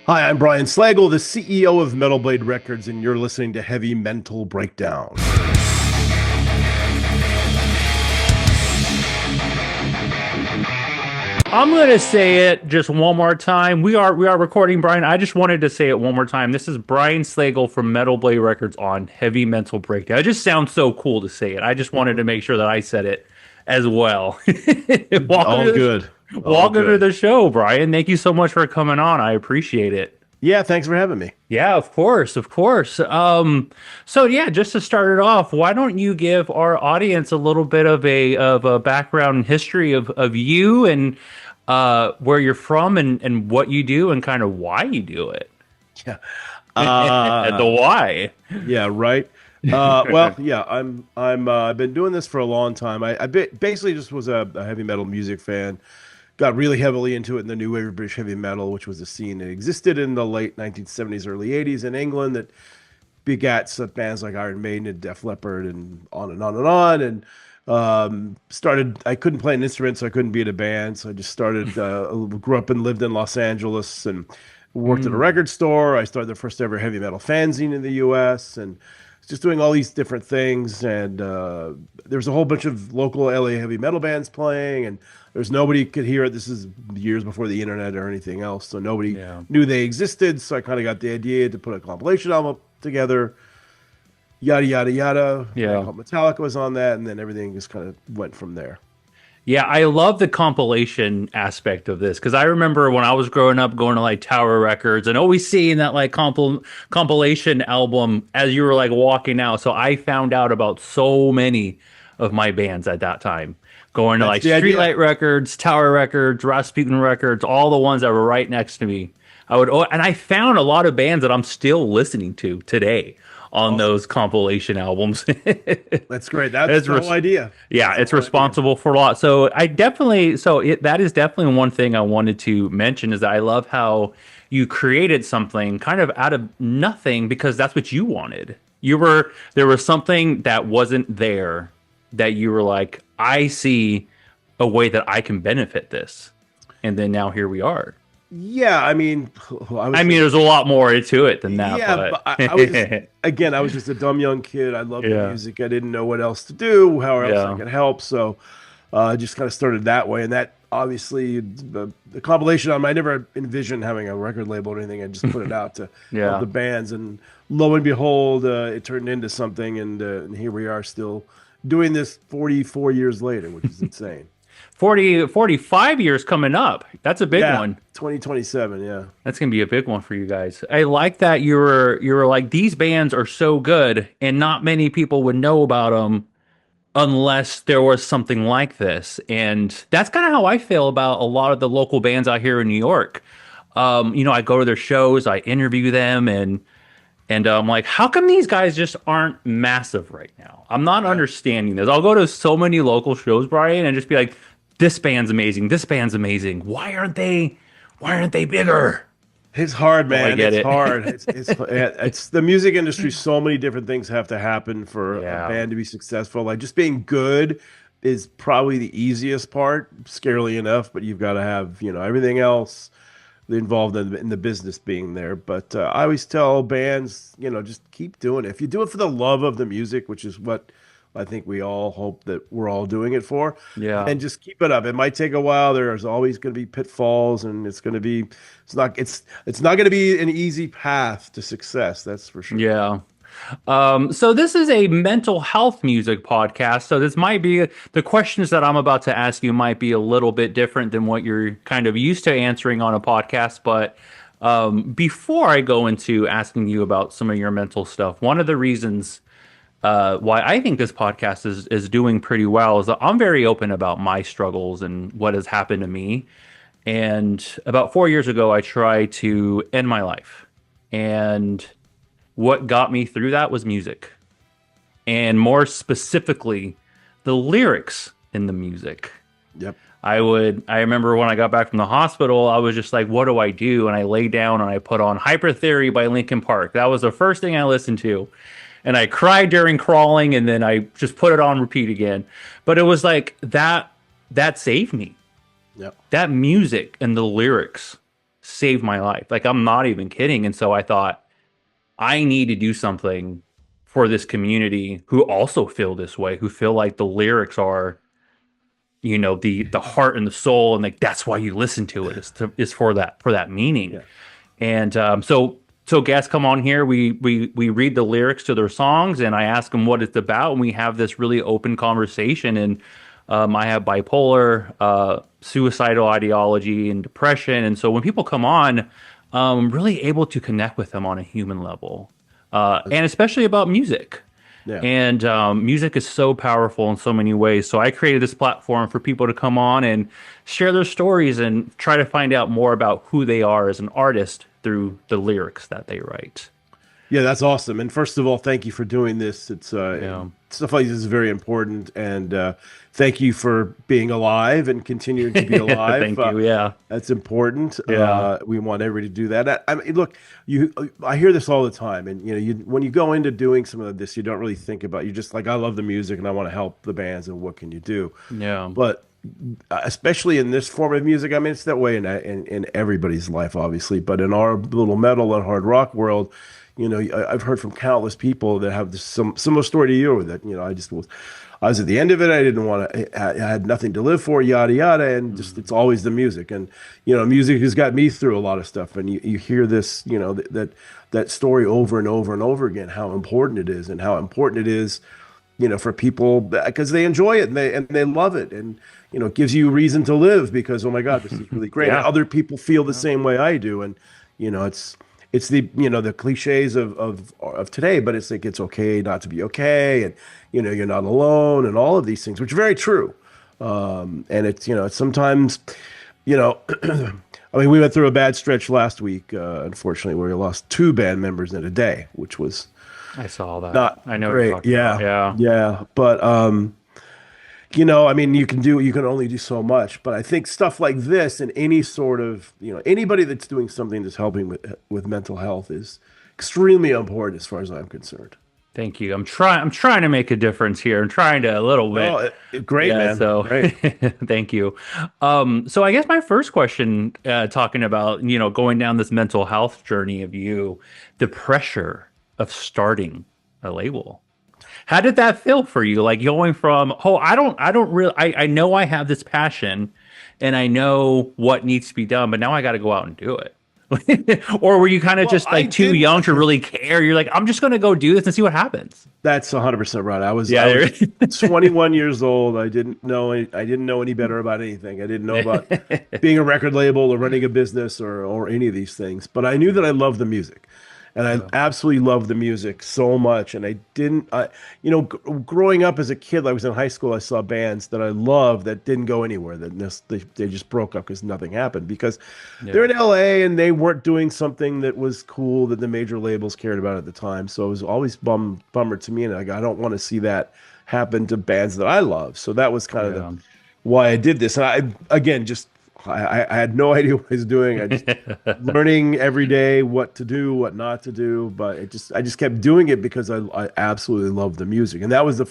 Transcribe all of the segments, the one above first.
Hi, I'm Brian Slagel, the CEO of Metal Blade Records, and you're listening to Heavy Mental Breakdown. I'm gonna say it just one more time. We are recording, Brian. I just wanted to say it one more time. This is Brian Slagel from Metal Blade Records on Heavy Mental Breakdown. It just sounds so cool to say it. I just wanted to make sure that I said it as well. welcome All to the good. All welcome to good. the show, Brian. Thank you so much for coming on. I appreciate it. Yeah, thanks for having me. Yeah, of course, of course. So yeah, just to start it off, why don't you give our audience a little bit of a background and history of you and where you're from and what you do and kind of why you do it. Yeah. The why. Yeah, right. Yeah, I've been doing this for a long time. Basically just was a heavy metal music fan. Got really heavily into it in the new wave of British heavy metal, which was a scene that existed in the late 1970s, early 80s in England that begat such bands like Iron Maiden and Def Leppard and on and on and on. And started, I couldn't play an instrument, so I couldn't be in a band. So I just started, grew up and lived in Los Angeles and worked at a Mm, record store. I started the first ever heavy metal fanzine in the US and just doing all these different things. And there was a whole bunch of local LA heavy metal bands playing, and there's nobody could hear it. This is years before the internet or anything else, so nobody yeah. knew they existed. So I kind of got the idea to put a compilation album together. Yada yada yada. A band Yeah. called Metallica was on that, and then everything just kind of went from there. Yeah, I love the compilation aspect of this because I remember when I was growing up going to like Tower Records and always seeing that like compilation album as you were like walking out. So I found out about so many of my bands at that time. Going to That's like the idea. Streetlight Records, Tower Records, Rasputin Records, all the ones that were right next to me. And I found a lot of bands that I'm still listening to today on Awesome. those compilation albums. That's great. That's It's the whole idea. yeah, That's the it's whole idea. responsible for a lot. So I definitely, that is definitely one thing I wanted to mention is that I love how you created something kind of out of nothing because that's what you wanted. There was something that wasn't there that you were like, I see a way that I can benefit this. And then now here we are. Yeah, I mean, I I was mean, just there's a lot more to it than that, yeah, but but I was just again, I was just a dumb young kid. I loved the yeah, music. I didn't know what else to do, how else I yeah, could help. So I just kind of started that way. And that obviously the compilation album, I never envisioned having a record label or anything. I just put it out to help yeah. the bands. And lo and behold, it turned into something. And here we are still doing this 44 years later, which is insane. 45 years coming up. That's a big Yeah, one. 2027. Yeah. That's gonna be a big one for you guys. I like that you were like these bands are so good, and not many people would know about them unless there was something like this. And that's kind of how I feel about a lot of the local bands out here in New York. I go to their shows, I interview them, and I'm like, how come these guys just aren't massive right now? I'm not Yeah. understanding this. I'll go to so many local shows, Brian, and just be like, this band's amazing. This band's amazing. Why aren't they? Why aren't they bigger? It's hard, Oh, I man. get It's it. hard. It's the music industry. So many different things have to happen for a Yeah. band to be successful. Like just being good is probably the easiest part, scarily enough. But you've got to have everything else involved in the business being there. But I always tell bands, just keep doing it. If you do it for the love of the music, which is what I think we all hope that we're all doing it for, Yeah. then just keep it up. It might take a while. There's always going to be pitfalls, and it's not going to be an easy path to success. That's for sure. Yeah. So this is a mental health music podcast. So this might be the questions that I'm about to ask you might be a little bit different than what you're kind of used to answering on a podcast. But before I go into asking you about some of your mental stuff, one of the reasons why I think this podcast is doing pretty well is that I'm very open about my struggles and what has happened to me. And about 4 years ago, I tried to end my life. And what got me through that was music. And more specifically, the lyrics in the music. Yep. I remember when I got back from the hospital, I was just like, what do I do? And I lay down and I put on Hyper Theory by Linkin Park. That was the first thing I listened to. And I cried during crawling and then I just put it on repeat again. But it was like that saved me. Yep. That music and the lyrics saved my life. Like, I'm not even kidding. And so I thought, I need to do something for this community who also feel this way, who feel like the lyrics are, the heart and the soul, and like that's why you listen to it, is for that meaning. Yeah. And so guests come on here, we read the lyrics to their songs, and I ask them what it's about, and we have this really open conversation. And I have bipolar, suicidal ideology, and depression, and so when people come on, I'm really able to connect with them on a human level, and especially about music. Yeah. And music is so powerful in so many ways. So I created this platform for people to come on and share their stories and try to find out more about who they are as an artist through the lyrics that they write. Yeah, that's awesome. And first of all, thank you for doing this. It's Yeah. stuff like this is very important, and thank you for being alive and continuing to be alive. Thank you. Yeah. That's important. Yeah. We want everybody to do that. I mean, look, I hear this all the time, and when you go into doing some of this, you don't really think about. You're just like, I love the music, and I want to help the bands, and what can you do? Yeah. But especially in this form of music, I mean, it's that way in everybody's life, obviously, but in our little metal and hard rock world, I've heard from countless people that have this similar story to you, that I was at the end of it. I didn't want to. I had nothing to live for. Yada yada, and just it's always the music. And music has got me through a lot of stuff. And you hear this, that story over and over and over again. How important it is, and how important it is, for people, because they enjoy it and they love it, and it gives you reason to live, because, oh my God, this is really great. Yeah. And other people feel the same way I do, and it's the the cliches of today, but it's like it's okay not to be okay, and you're not alone, and all of these things, which are very true. And it's sometimes, I mean, we went through a bad stretch last week, unfortunately, where we lost two band members in a day, which was I saw that. not I know what you're great. talking Yeah, about. Yeah. yeah, but I mean, you can only do so much. But I think stuff like this, and any sort of, anybody that's doing something that's helping with mental health is extremely important as far as I'm concerned. Thank you. I'm trying to make a difference here. I'm trying to a little bit. Oh, great, Yeah, man. so Great. thank you. So I guess my first question, talking about, going down this mental health journey of you, the pressure of starting a label. How did that feel for you? Like going from, oh, I don't really, I know I have this passion and I know what needs to be done, but now I got to go out and do it. Or were you kind of Well, just I like too did. young to really care? You're like, I'm just going to go do this and see what happens. That's 100% right. Yeah. I was 21 years old. I didn't know any better about anything. I didn't know about being a record label or running a business or any of these things. But I knew that I loved the music. And I absolutely loved the music so much. And I didn't, growing up as a kid, I was in high school, I saw bands that I loved that didn't go anywhere. They just broke up because nothing happened, because they're in LA and they weren't doing something that was cool that the major labels cared about at the time. So it was always bummer to me. And I don't want to see that happen to bands that I love. So that was kind of why I did this. And again, I had no idea what I was doing. I just learning every day what to do, what not to do. But I just kept doing it because I absolutely loved the music, and that was the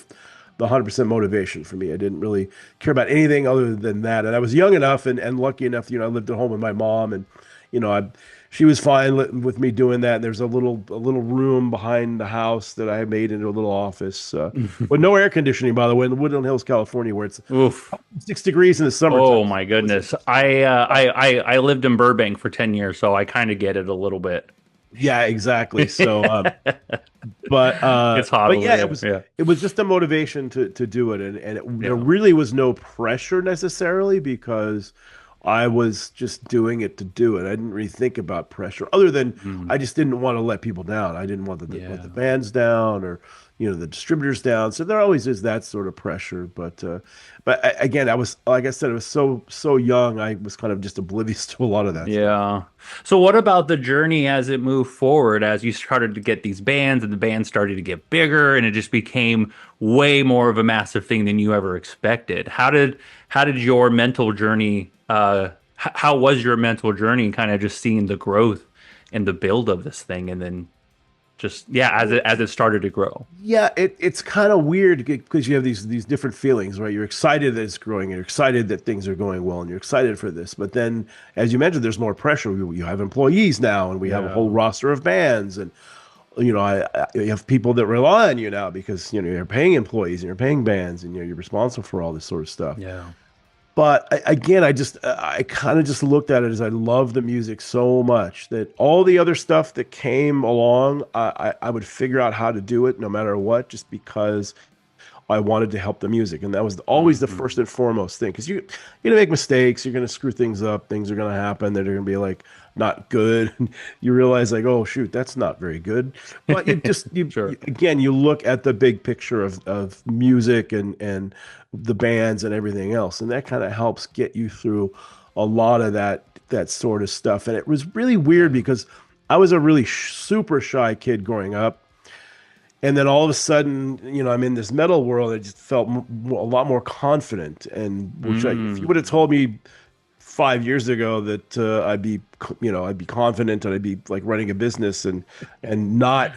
100% motivation for me. I didn't really care about anything other than that. And I was young enough and lucky enough. I lived at home with my mom, and she was fine with me doing that. And there's a little room behind the house that I made into a little office with no air conditioning, by the way, in Woodland Hills, California, where it's Oof. 6 degrees in the summertime. Oh my goodness. I lived in Burbank for 10 years, so I kind of get it a little bit. Yeah, exactly. So, It's hot but over yeah, there. it was just a motivation to do it, there really was no pressure necessarily, because I was just doing it to do it. I didn't really think about pressure, other than I just didn't want to let people down. I didn't want let the bands down, or the distributors down. So there always is that sort of pressure. Again, I was, like I said, I was so young. I was kind of just oblivious to a lot of that stuff. Yeah. So what about the journey as it moved forward, as you started to get these bands and the bands started to get bigger and it just became way more of a massive thing than you ever expected? How did your mental journey, how was your mental journey, kind of just seeing the growth and the build of this thing, and then Just yeah, as it started to grow. Yeah, it's kind of weird because you have these different feelings, right? You're excited that it's growing, you're excited that things are going well, and you're excited for this. But then, as you mentioned, there's more pressure. You have employees now, and we have a whole Yeah. roster of bands, and you have people that rely on you now because you're paying employees and you're paying bands, and you're responsible for all this sort of stuff. Yeah. But again, I kind of just looked at it as I love the music so much that all the other stuff that came along, I would figure out how to do it no matter what, just because I wanted to help the music, and that was always the Hmm. first and foremost thing. Because you're gonna make mistakes, you're gonna screw things up, things are gonna happen that are gonna be like not good. And you realize like, oh shoot, that's not very good. But Sure. again, you look at the big picture of music and the bands and everything else, and that kind of helps get you through a lot of that sort of stuff. And it was really weird because I was a really super shy kid growing up. And then all of a sudden, I'm in this metal world. I just felt a lot more confident. And if you would have Mm. told me 5 years ago that I'd be confident and I'd be like running a business and not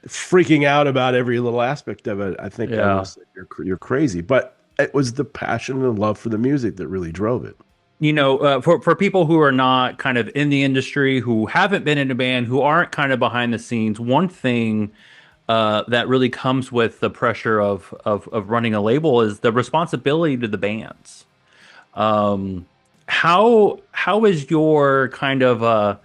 freaking out about every little aspect of it, I think I would have Yeah. said you're crazy. But it was the passion and love for the music that really drove it. For people who are not kind of in the industry, who haven't been in a band, who aren't kind of behind the scenes, one thing that really comes with the pressure of running a label is the responsibility to the bands. How is your kind of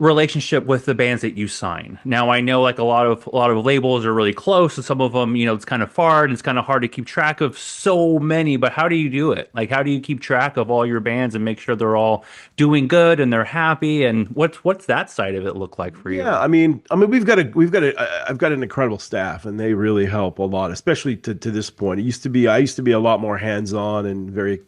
relationship with the bands that you sign? Now I know like a lot of labels are really close, and some of them, it's kind of far and it's kind of hard to keep track of so many. But how do you do it? Like, how do you keep track of all your bands and make sure they're all doing good and they're happy? And what's that side of it look like for Yeah, you? I mean, I've got an incredible staff, and they really help a lot, especially to this point. I used to be a lot more hands-on and I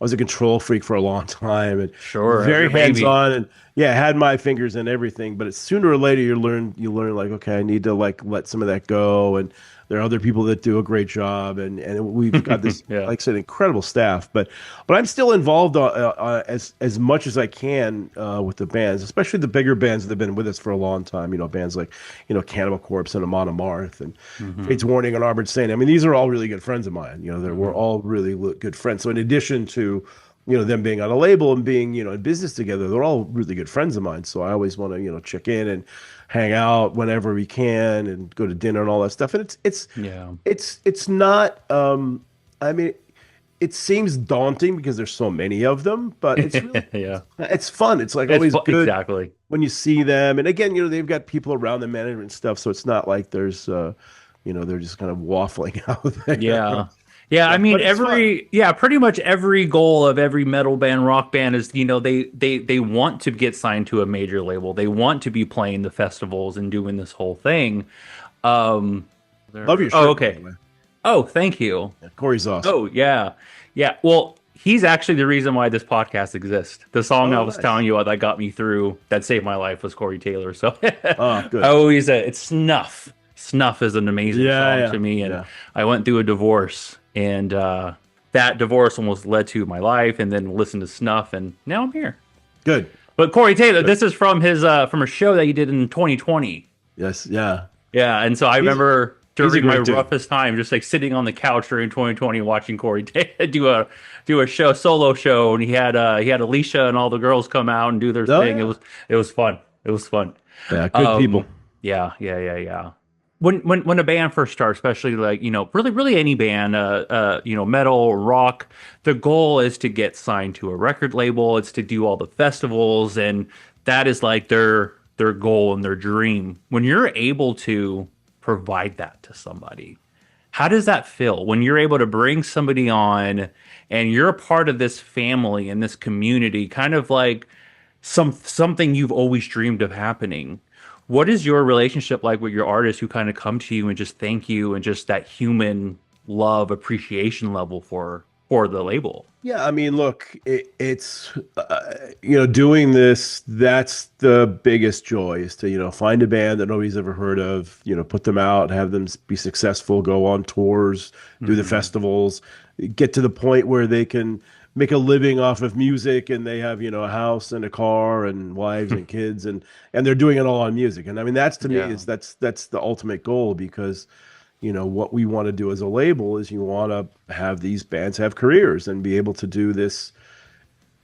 was a control freak for a long time, and Sure, that's very your baby. hands-on, and yeah, had my fingers in everything. But it's sooner or later you learn like, okay, I need to like let some of that go, and there are other people that do a great job, and we've got this, Yeah. like I said, incredible staff. But I'm still involved as much as I can with the bands, especially the bigger bands that have been with us for a long time. Bands like Cannibal Corpse and Amon Amarth and Fates Hmm. Warning and Armored Saint. I mean, these are all really good friends of mine. We're Hmm. all really good friends. So in addition to them being on a label and being in business together, they're all really good friends of mine. So I always want to check in and hang out whenever we can and go to dinner and all that stuff. And Yeah. it's not. I mean, it seems daunting because there's so many of them, but Yeah. it's fun. It's like always good Exactly. when you see them. And again, they've got people around the management stuff, so it's not like they're just kind of waffling out there Yeah. Yeah, I stuff. mean But it's fun. pretty much every goal of every metal band, rock band is, they want to get signed to a major label. They want to be playing the festivals and doing this whole thing. Um Love your oh, shirt, by the okay. way. Oh, thank you. Yeah, Corey's awesome. Oh, yeah. Yeah. Well, he's actually the reason why this podcast exists. The song I Oh, was nice. telling you that got me through, that saved my life, was Corey Taylor. So Oh, I good. always, it's Snuff. Snuff is an amazing Yeah, song yeah, to me. And yeah. I went through a divorce, and that divorce almost led to my life, and then listened to Snuff, and now I'm here. Good, But Corey Taylor, good. this is from his from a show that he did in 2020. Yes, yeah. Yeah, and so I He's remember he's a during my great dude. roughest time, just like sitting on the couch during 2020, watching Corey do a show, solo show, and he had Alicia and all the girls come out and do their Oh thing. It yeah, was it was fun. It was fun. yeah. Good people. Um, yeah, yeah, yeah, yeah. When a band first starts, especially like really any band, metal or rock, the goal is to get signed to a record label. It's to do all the festivals, and that is like their goal and their dream. When you're able to provide that to somebody, how does that feel when you're able to bring somebody on and you're a part of this family and this community, kind of like something you've always dreamed of happening? What is your relationship like with your artists who kind of come to you and just thank you, and just that human love appreciation level for the label? Yeah, I mean, look, it's doing this. That's the biggest joy is to find a band that nobody's ever heard of. Put them out, have them be successful, go on tours, do the Hmm. festivals, get to the point where they can make a living off of music, and they have, a house and a car and wives and kids, and they're doing it all on music. And I mean, that's to me Yeah. is that's the ultimate goal because what we want to do as a label is you want to have these bands have careers and be able to do this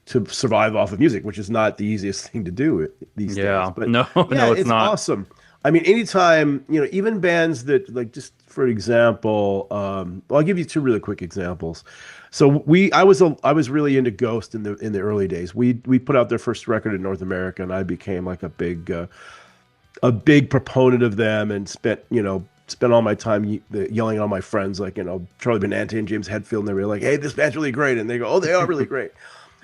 to survive off of music, which is not the easiest thing to do these days. Yeah. But No, yeah, no, it's it's not. awesome. I mean, anytime, even bands that like, just for example, well, I'll give you two really quick examples. So I was really into Ghost in the early days. We put out their first record in North America, and I became like a big proponent of them, and spent all my time yelling on my friends, like, Charlie Benante and James Hetfield, and they were like, "Hey, this band's really great," and they go, "Oh, they are really great."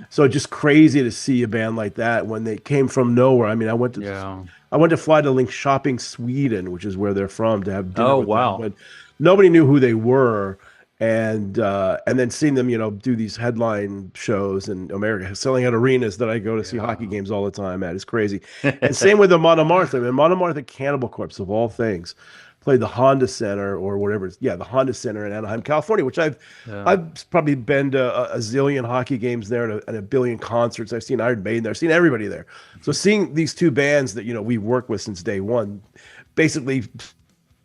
So just crazy to see a band like that when they came from nowhere. I mean, Yeah. I went to fly to Linköping, Sweden, which is where they're from, to have dinner Oh, with them, wow. but nobody knew who they were. And then seeing them, do these headline shows in America, selling out arenas that I go to see hockey Yeah. games all the time at. It's crazy. And same with the Monomartha. I mean, Monomartha Cannibal Corpse, of all things, played the Honda Center or whatever. Yeah, the Honda Center in Anaheim, California, which Yeah. I've probably been to a zillion hockey games there, and a billion concerts. I've seen Iron Maiden there. I've seen everybody there. So seeing these two bands that we worked with since day one, basically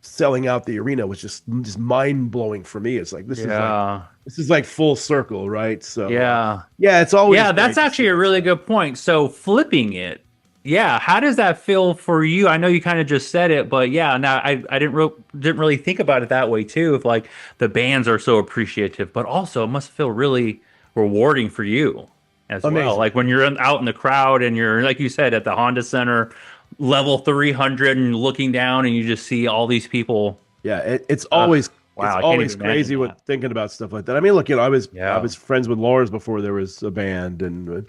selling out the arena, was just mind blowing for me. It's like Yeah. this is like full circle, right? So Yeah. yeah, it's always Yeah, that's great to see actually a that really stuff. good point. So flipping it, yeah, how does that feel for you? I know you kind of just said it, but yeah, now I didn't really think about it that way too. If like the bands are so appreciative, but also it must feel really rewarding for you as well. Amazing. Like when you're out in the crowd and you're like you said at the Honda Center, level 300, and looking down and you just see all these people. Yeah, Ugh, it's wow, I can't even always imagine crazy with that. thinking about stuff like that. I mean, look, I Yeah, was friends with Lars before there was a band, and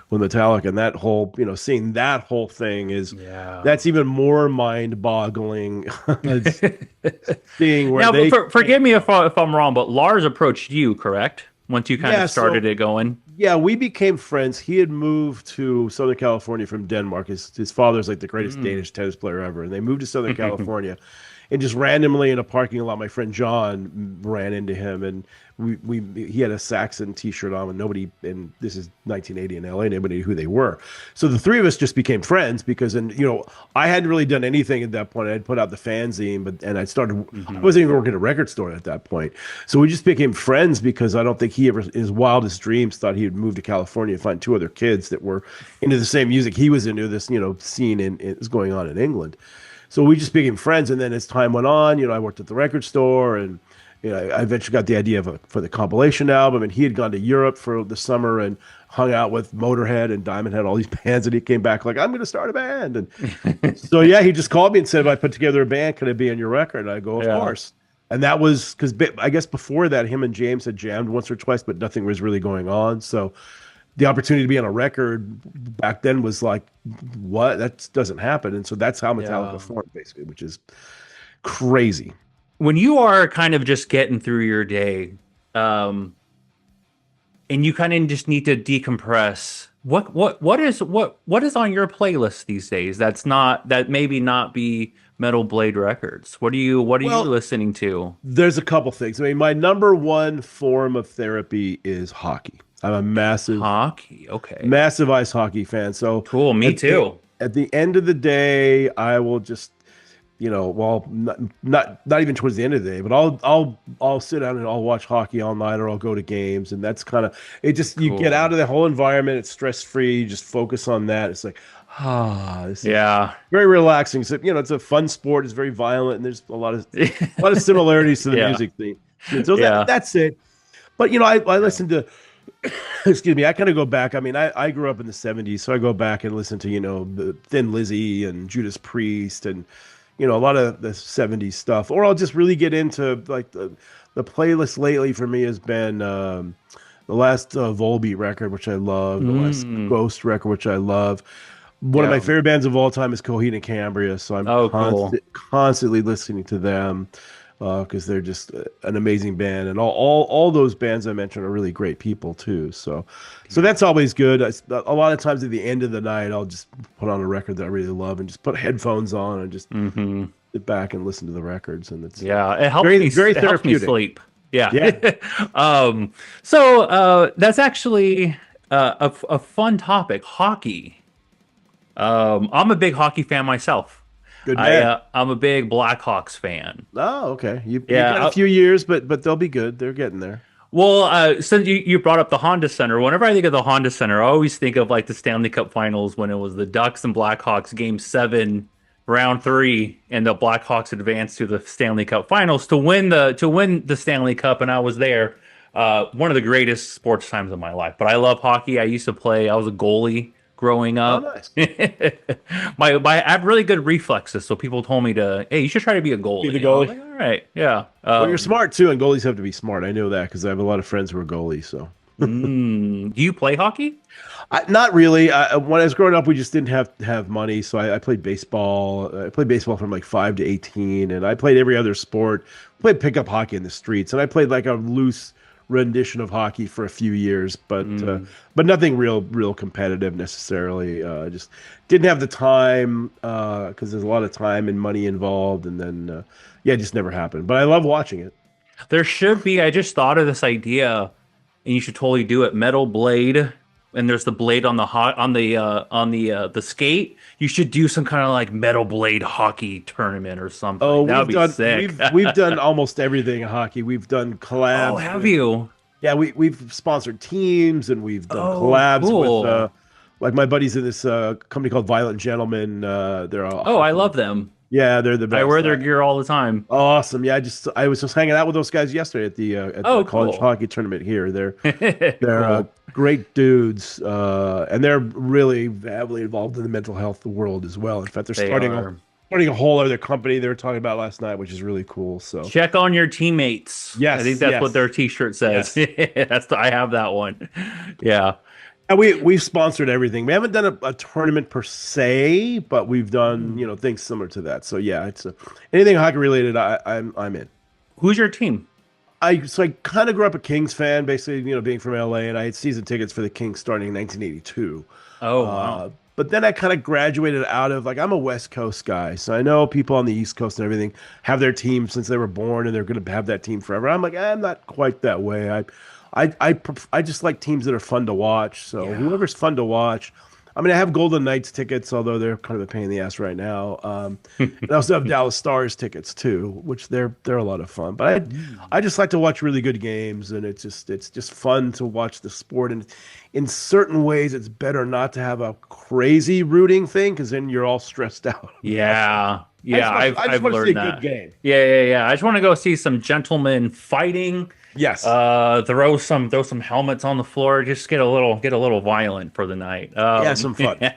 with Metallica, and that whole, seeing that whole thing yeah. that's even more mind-boggling. It's seeing where Now, but they came forgive me from. if I'm wrong, but Lars approached you, correct? Once you kind of Yeah, started so it going. yeah, we became friends. He had moved to Southern California from Denmark. His father's like the greatest Mm. Danish tennis player ever, and they moved to Southern California. And just randomly in a parking lot, my friend John ran into him, and we he had a Saxon T-shirt on, and nobody. And this is 1980 in LA. Nobody knew who they were. So the three of us just became friends because, and I hadn't really done anything at that point. I had put out the fanzine, and I started. I Hmm. wasn't even working at a record store at that point. So we just became friends because I don't think he ever, in his wildest dreams, thought he would move to California and find two other kids that were into the same music he was into. This scene is going on in England. So we just became friends, and then as time went on, I worked at the record store, and I eventually got the idea for the compilation album, and he had gone to Europe for the summer and hung out with Motorhead and Diamond Head, all these bands, and he came back like, I'm going to start a band, and so yeah, he just called me and said, if I put together a band, can I be on your record? And I go, of Yeah. course. And that was because I guess before that, him and James had jammed once or twice, but nothing was really going on. So the opportunity to be on a record back then was like, what? That doesn't happen. And so that's how Metallica Yeah. formed, basically, which is crazy. When you are kind of just getting through your day, um, and you kind of just need to decompress, what is on your playlist these days? That maybe not be Metal Blade Records. What are you Well, listening to? there's a couple things. I mean, my number one form of therapy is hockey. I'm a Hockey. Okay. massive ice hockey fan. So Cool. Me at the too. at the end of the day, I will just, well, not even towards the end of the day, but I'll sit down and I'll watch hockey all night, or I'll go to games, and that's kind of it. Just you get out Cool. of the whole environment, it's stress free. You just focus on that. It's like, this is Yeah. very relaxing. So it's a fun sport. It's very violent, and there's a lot of similarities to the Yeah. music theme. And so Yeah. that's it. But I Yeah. listen to excuse me, I kind of go back. I mean, I grew up in the 70s, so I go back and listen to, the Thin Lizzy and Judas Priest, and, a lot of the 70s stuff. Or I'll just really get into like the playlist lately for me has been the last Volbeat record, which I love, the last Mm. Ghost record, which I love. One of my Yeah. favorite bands of all time is Coheed and Cambria, so I'm Oh, cool. constantly listening to them because they're just an amazing band, and all those bands I mentioned are really great people too. So that's always good. A lot of times at the end of the night, I'll just put on a record that I really love and just put headphones on and just Hmm. sit back and listen to the records, and it's Yeah. very very It helps me therapeutic. sleep. Yeah. Yeah. That's actually a fun topic, hockey. I'm a big hockey fan myself. Good man. I'm a big Blackhawks fan. Oh, okay. You Yeah. got a few years, but they'll be good. They're getting there. Since you brought up the Honda Center, whenever I think of the Honda Center, I always think of like the Stanley Cup Finals when it was the Ducks and Blackhawks Game 7, Round 3, and the Blackhawks advanced to the Stanley Cup Finals to win the Stanley Cup, and I was there. One of the greatest sports times of my life. But I love hockey. I used to play. I was a goalie growing Oh, up. nice. I have really good reflexes, so people told me to, hey, you should try to be a Be the goalie. I was goalie. like, all right, yeah. Well, you're smart too, and goalies have to be smart. I know that because I have a lot of friends who are goalies. So, Do you play hockey? not really. When I was growing up, we just didn't have money, so I played baseball. I played baseball from like 5 to 18, and I played every other sport. Played pickup hockey in the streets, and I played like a loose rendition of hockey for a few years, but nothing real competitive necessarily. Just didn't have the time because there's a lot of time and money involved, and then yeah, it just never happened. But I love watching it. There should be. I just thought of this idea, and you should totally do it. Metal blade, and there's the blade on the hot on the skate. You should do some kind of like metal blade hockey tournament or Oh, something. That would be sick. we've done almost everything in hockey. We've done Oh, collabs have with you? yeah, we've sponsored teams and we've done Oh, collabs with cool. like my buddies in this company called Violent Gentlemen. They're a Oh, I hockey. love them. Yeah, they're the I wear best. their gear all the time. Awesome. Yeah, I was just hanging out with those guys yesterday at the Oh, college cool. hockey tournament here. They're Cool. great dudes, and they're really heavily involved in the mental health world as well. In fact, they're They are. starting a whole other company they were talking about last night, which is really cool. So Check on your teammates. I think yes, that's what yes, their t-shirt says. yes. I have that one. Yeah. And we've sponsored everything. We haven't done a tournament per se, but we've done things similar to that. So yeah, it's anything hockey related. I'm in. Who's your team? I kind of grew up a Kings fan, basically, being from LA, and I had season tickets for the Kings starting in 1982. Oh, wow. But then I kind of graduated out of like I'm a West Coast guy, so I know people on the East Coast and everything have their team since they were born, and they're going to have that team forever. I'm like, I'm not quite that way. I just like teams that are fun to watch. So Yeah. whoever's fun to watch. I mean, I have Golden Knights tickets, although they're kind of a pain in the ass right now. And I also have Dallas Stars tickets too, which they're a lot of fun. But I just like to watch really good games, and it's just fun to watch the sport. And in certain ways, it's better not to have a crazy rooting thing because then you're all stressed out. Yeah. Yeah, I just I've want to see learned a good that. game. Yeah. I just want to go see some gentlemen fighting. Yes. Throw some helmets on the floor. Just get a little violent for the night. Yeah, some fun.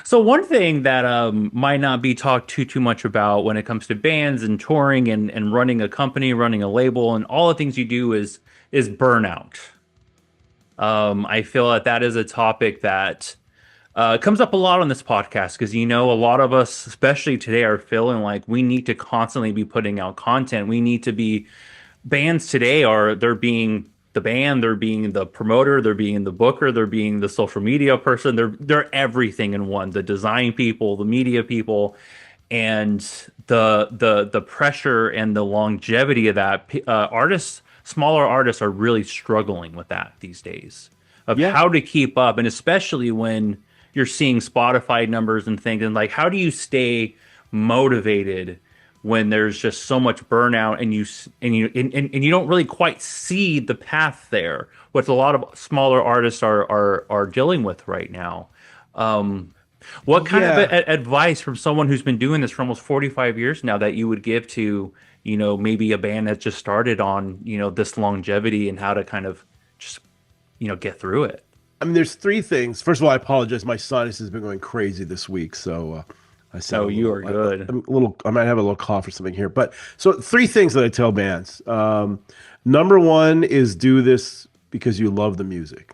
So one thing that might not be talked too much about when it comes to bands and touring and running a company, running a label, and all the things you do is burnout. I feel that is a topic that comes up a lot on this podcast because a lot of us, especially today, are feeling like we need to constantly be putting out content. We need to be bands today they're being the band, they're being the promoter, they're being the booker, they're being the social media person. They're everything in one. The design people, the media people, and the pressure and the longevity of that. Smaller artists are really struggling with that these days of Yeah. how to keep up, and especially when you're seeing Spotify numbers and things, and like how do you stay motivated when there's just so much burnout and you don't really quite see the path there, what a lot of smaller artists are dealing with right now. What kind of Yeah. advice from someone who's been doing this for almost 45 years now that you would give to, maybe a band that just started on, this longevity and how to kind of just, get through it? I mean, there's three things. First of all, I apologize. My sinus has been going crazy this week, so I sound Oh, a you little, are good. I'm a little. I might have a little cough or something here. But so three things that I tell bands. Number one is do this because you love the music.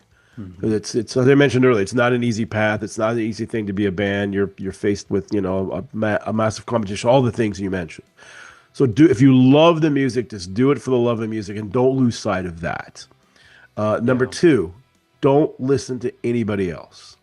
It's as I mentioned earlier. It's not an easy path. It's not an easy thing to be a band. You're faced with a massive competition. All the things you mentioned. So if you love the music, just do it for the love of music, and don't lose sight of that. Number two, don't listen to anybody else.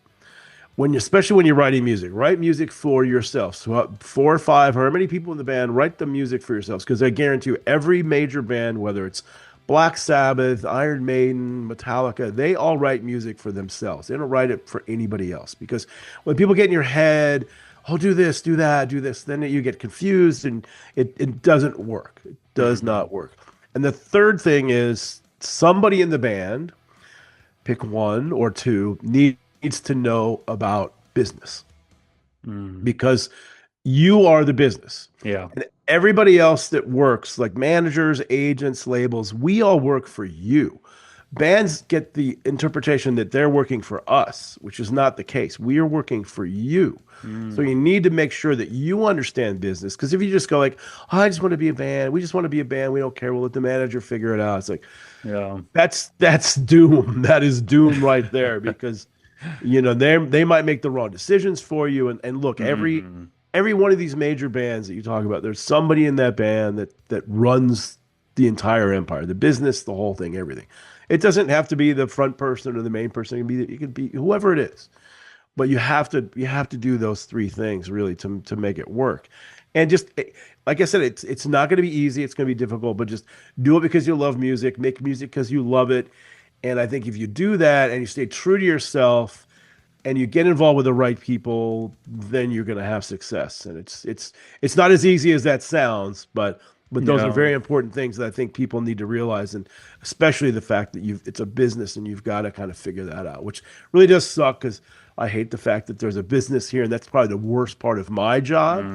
especially when you're writing music, write music for yourself. So four or five, however many people in the band, write the music for yourselves. Because I guarantee you, every major band, whether it's Black Sabbath, Iron Maiden, Metallica, they all write music for themselves. They don't write it for anybody else. Because when people get in your head, oh, do this, do that, do this, then you get confused and it doesn't work. It does Mhm. not work. And the third thing is somebody in the band, pick one or two, needs to know about business Mm. because you are the business. Yeah. And everybody else that works, like managers, agents, labels, we all work for you. Bands get the interpretation that they're working for us, which is not the case. We are working for you. So Mm. you need to make sure that you understand business. Because if you just go like, oh, I just want to be a band, we just want to be a band, we don't care, we'll let the manager figure it out. It's like Yeah. that's doom. That is doom right there because they might make the wrong decisions for you. And look, Mhm. every one of these major bands that you talk about, there's somebody in that band that runs the entire empire, the business, the whole thing, everything. It doesn't have to be the front person or the main person. It can be whoever it is. But you have to do those three things really to make it work. And just like I said, it's not going to be easy. It's going to be difficult, but just do it because you love music. Make music because you love it. And I think if you do that and you stay true to yourself and you get involved with the right people, then you're going to have success. And it's not as easy as that sounds, but those are Yeah. very important things that I think people need to realize, and especially the fact that it's a business and you've got to kind of figure that out, which really does suck because I hate the fact that there's a business here, and that's probably the worst part of my job.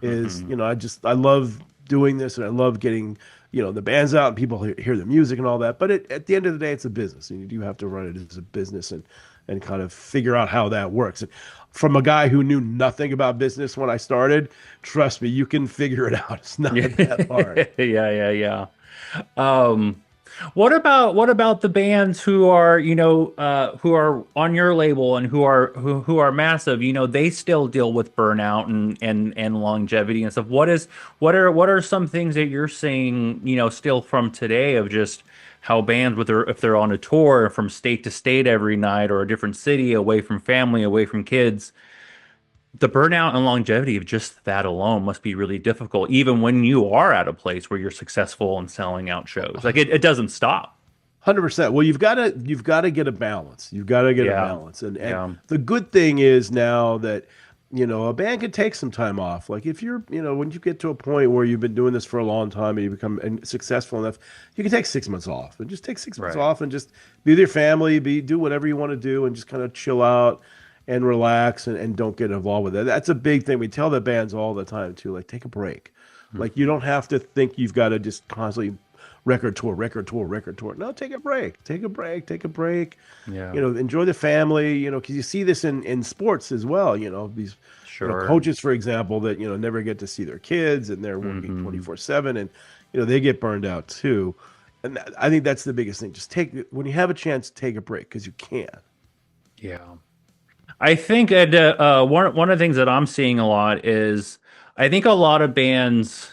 Is Mhm. I love doing this and I love getting the bands out and people hear the music and all that. But at the end of the day, it's a business, and you do have to run it as a business and kind of figure out how that works. And from a guy who knew nothing about business when I started, trust me, you can figure it out. It's not Yeah. that hard. Yeah. Yeah. Um, what about the bands who are, who are on your label and who are massive, they still deal with burnout and longevity and stuff. What are some things that you're seeing, still from today of just how bands, whether if they're on a tour from state to state every night or a different city, away from family, away from kids, the burnout and longevity of just that alone must be really difficult, even when you are at a place where you're successful and selling out shows. Like it doesn't stop. 100%. Well, you've got to get a balance. You've got to get a Yeah. balance. And Yeah. the good thing is now that a band can take some time off. Like if when you get to a point where you've been doing this for a long time and you become successful enough, you can take 6 months off and just take 6 months Right. off and just be with your family, do whatever you want to do and just kind of chill out and relax and don't get involved with it. That's a big thing. We tell the bands all the time too, like take a break. Like you don't have to think you've got to just constantly record tour, record tour, record tour. No, take a break. Take a break. Take a break. Yeah. Enjoy the family, because you see this in sports as well, these Sure. coaches, for example, that never get to see their kids and they're working Hmm. 24/7 and they get burned out too. And I think that's the biggest thing. Just when you have a chance, take a break because you can. Yeah. I think one of the things that I'm seeing a lot is I think a lot of bands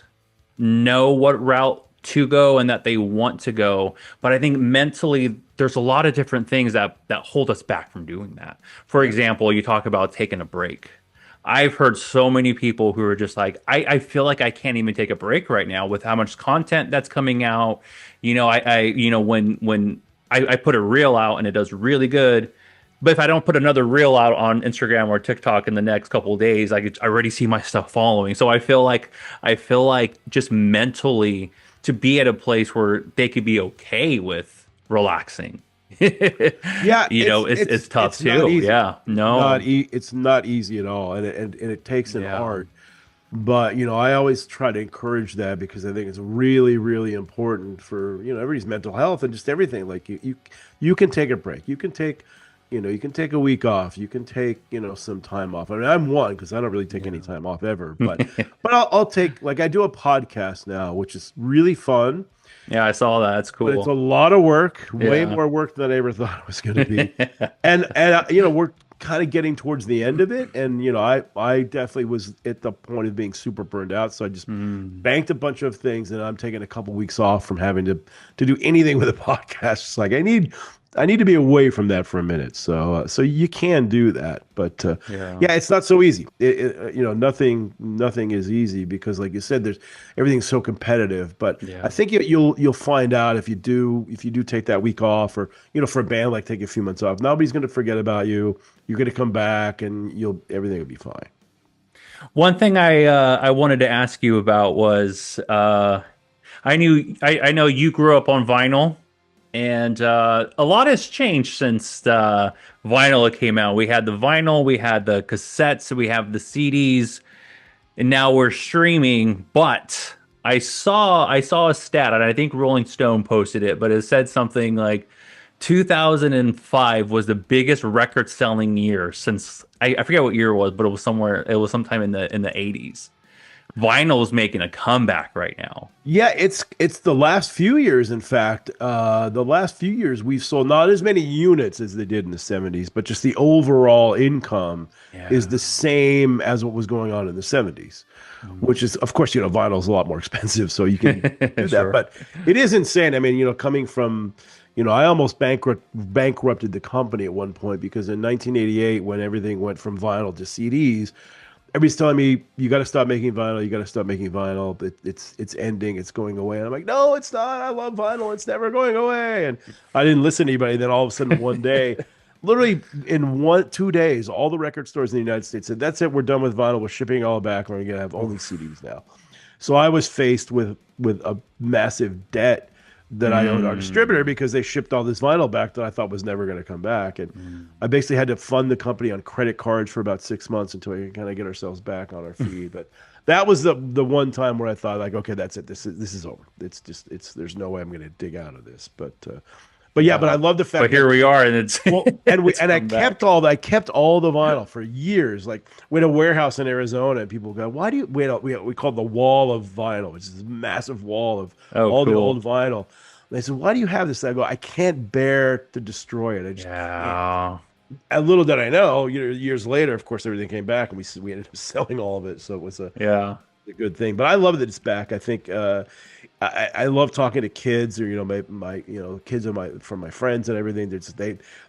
know what route to go and that they want to go, but I think mentally there's a lot of different things that hold us back from doing that. For Yeah. example, you talk about taking a break. I've heard so many people who are just like, I feel like I can't even take a break right now with how much content that's coming out. When I put a reel out and it does really good, but if I don't put another reel out on Instagram or TikTok in the next couple of days, I already see my stuff following. So I feel like just mentally to be at a place where they could be okay with relaxing. Yeah, It's tough it's not too. easy. Yeah. No. It's not easy at all, and it takes an Yeah. art. But I always try to encourage that because I think it's really, really important for everybody's mental health and just everything. Like you can take a break. You can take a week off. You can take some time off. I mean, I'm one because I don't really take any Yeah. time off ever. But I'll take like I do a podcast now, which is really fun. Yeah, I saw that. It's But it's a cool. lot of work, way Yeah. more work than I ever thought it was going to be. And we're kind of getting towards the end of it, and I definitely was at the point of being super burned out, so I just Mm. banked a bunch of things, and I'm taking a couple weeks off from having to do anything with a podcast. It's like I need to be away from that for a minute. So you can do that, but Yeah. yeah, it's not so easy. Nothing is easy because, like you said, there's everything's so competitive. But I Yeah. think you'll find out if you do take that week off, or for a band like take a few months off, nobody's going to forget about you. You're going to come back, and you'll everything will be fine. One thing I wanted to ask you about was I know you grew up on vinyl, and a lot has changed since vinyl came out. We had the vinyl, we had the cassettes, we have the CDs, and now we're streaming. But I saw a stat, and I think Rolling Stone posted it, but it said something like 2005 was the biggest record selling year since I forget what year it was, but it was sometime in the 80s. Vinyl's making a comeback right now. Yeah, it's the last few years. In fact, the last few years we've sold not as many units as they did in the 70s, but just the overall income is Yeah. the same as what was going on in the 70s, which is, of course, vinyl is a lot more expensive, so you can do that. Sure. But it is insane. I mean, coming from, I almost bankrupted the company at one point because in 1988, when everything went from vinyl to CDs, everybody's telling me you got to stop making vinyl. You got to stop making vinyl. It's ending. It's going away. And I'm like, no, it's not. I love vinyl. It's never going away. And I didn't listen to anybody. Then all of a sudden, one day, literally in 2 days, all the record stores in the United States said, "That's it. We're done with vinyl. We're shipping it all back. We're gonna have only Oof. CDs now." So I was faced with a massive debt that I owed our distributor Mm. because they shipped all this vinyl back that I thought was never going to come back. And Mm. I basically had to fund the company on credit cards for about 6 months until we could kind of get ourselves back on our feet. But that was the one time where I thought, like, okay, that's it. This is over. There's no way I'm going to dig out of this. But yeah, but I Yeah. love the But fact here that we are, and it's well, and we it's and come back. I kept all the vinyl for years. Like we had a warehouse in Arizona, and people go, "Why do you?" We called the wall of vinyl, which is this massive wall of Oh, all the old cool. vinyl. And they said, "Why do you have this?" I go, "I can't bear to destroy it. I just can't." Yeah. And little did I know, years later, of course, everything came back, and we ended up selling all of it. So it was Yeah. a good thing. But I love that it's back. I think I love talking to kids, or my kids of my from my friends and everything.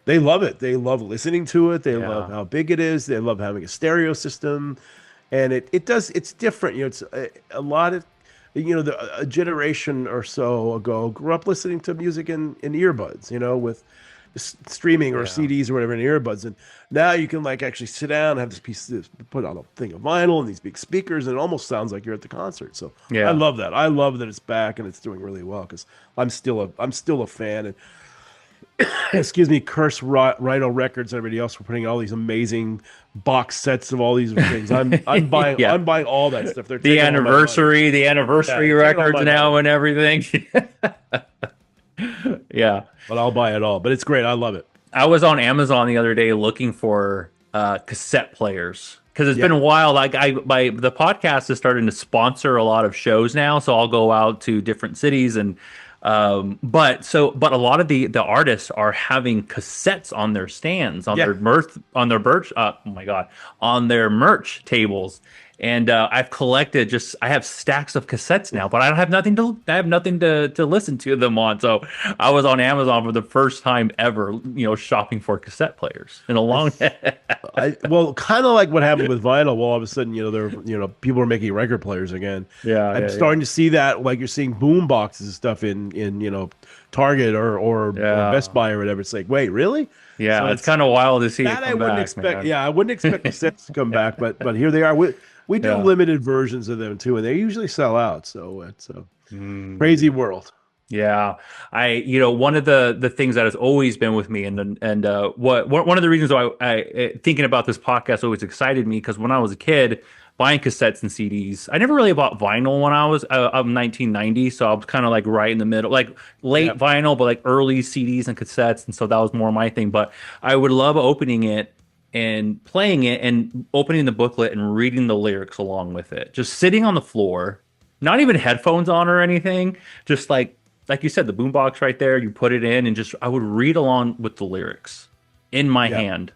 They love it. They love listening to it. They love Yeah. how big it is. They love having a stereo system, and it's different. It's a lot of a generation or so ago grew up listening to music in earbuds. With streaming or Yeah. CDs or whatever in earbuds. And now you can like actually sit down and have put on a thing of vinyl and these big speakers, and it almost sounds like you're at the concert. So I Yeah. love that. I love that it's back and it's doing really well because I'm still a fan. And excuse me, Curse Rhino Records and everybody else for putting all these amazing box sets of all these things. I'm buying Yeah. I'm buying all that stuff. They're taking all my money. The Yeah, anniversary they're taking all records my now money. and everything. Yeah. But I'll buy it all. But it's great. I love it. I was on Amazon the other day looking for cassette players because it's been Yeah. a while. Like the podcast is starting to sponsor a lot of shows now, so I'll go out to different cities and but a lot of the artists are having cassettes on their stands Yeah. on their merch oh my god on their merch tables. And I have stacks of cassettes now, but I have nothing to listen to them on. So I was on Amazon for the first time ever, shopping for cassette players in a I long. well, kind of like what happened with vinyl. Well, all of a sudden, people are making record players again. Yeah, I'm yeah, yeah, starting to see that, like you're seeing boom boxes and stuff in Target or Best yeah, Buy or whatever. It's like, wait, really? So yeah. It's it's kind of wild to see it that I come wouldn't back, expect. man. Yeah, I wouldn't expect the sets to come back, but here they are. We do Yeah. limited versions of them too, and they usually sell out. So it's a Mm. crazy world. Yeah, one of the things that has always been with me, and one of the reasons why thinking about this podcast always excited me because when I was a kid buying cassettes and CDs, I never really bought vinyl when I was of 1990, so I was kind of like right in the middle, like late Yeah, vinyl, but like early CDs and cassettes, and so that was more my thing. But I would love opening it and playing it and opening the booklet and reading the lyrics along with it, just sitting on the floor, not even headphones on or anything, just like you said, the boombox right there, you put it in and just I would read along with the lyrics in my yeah. hand.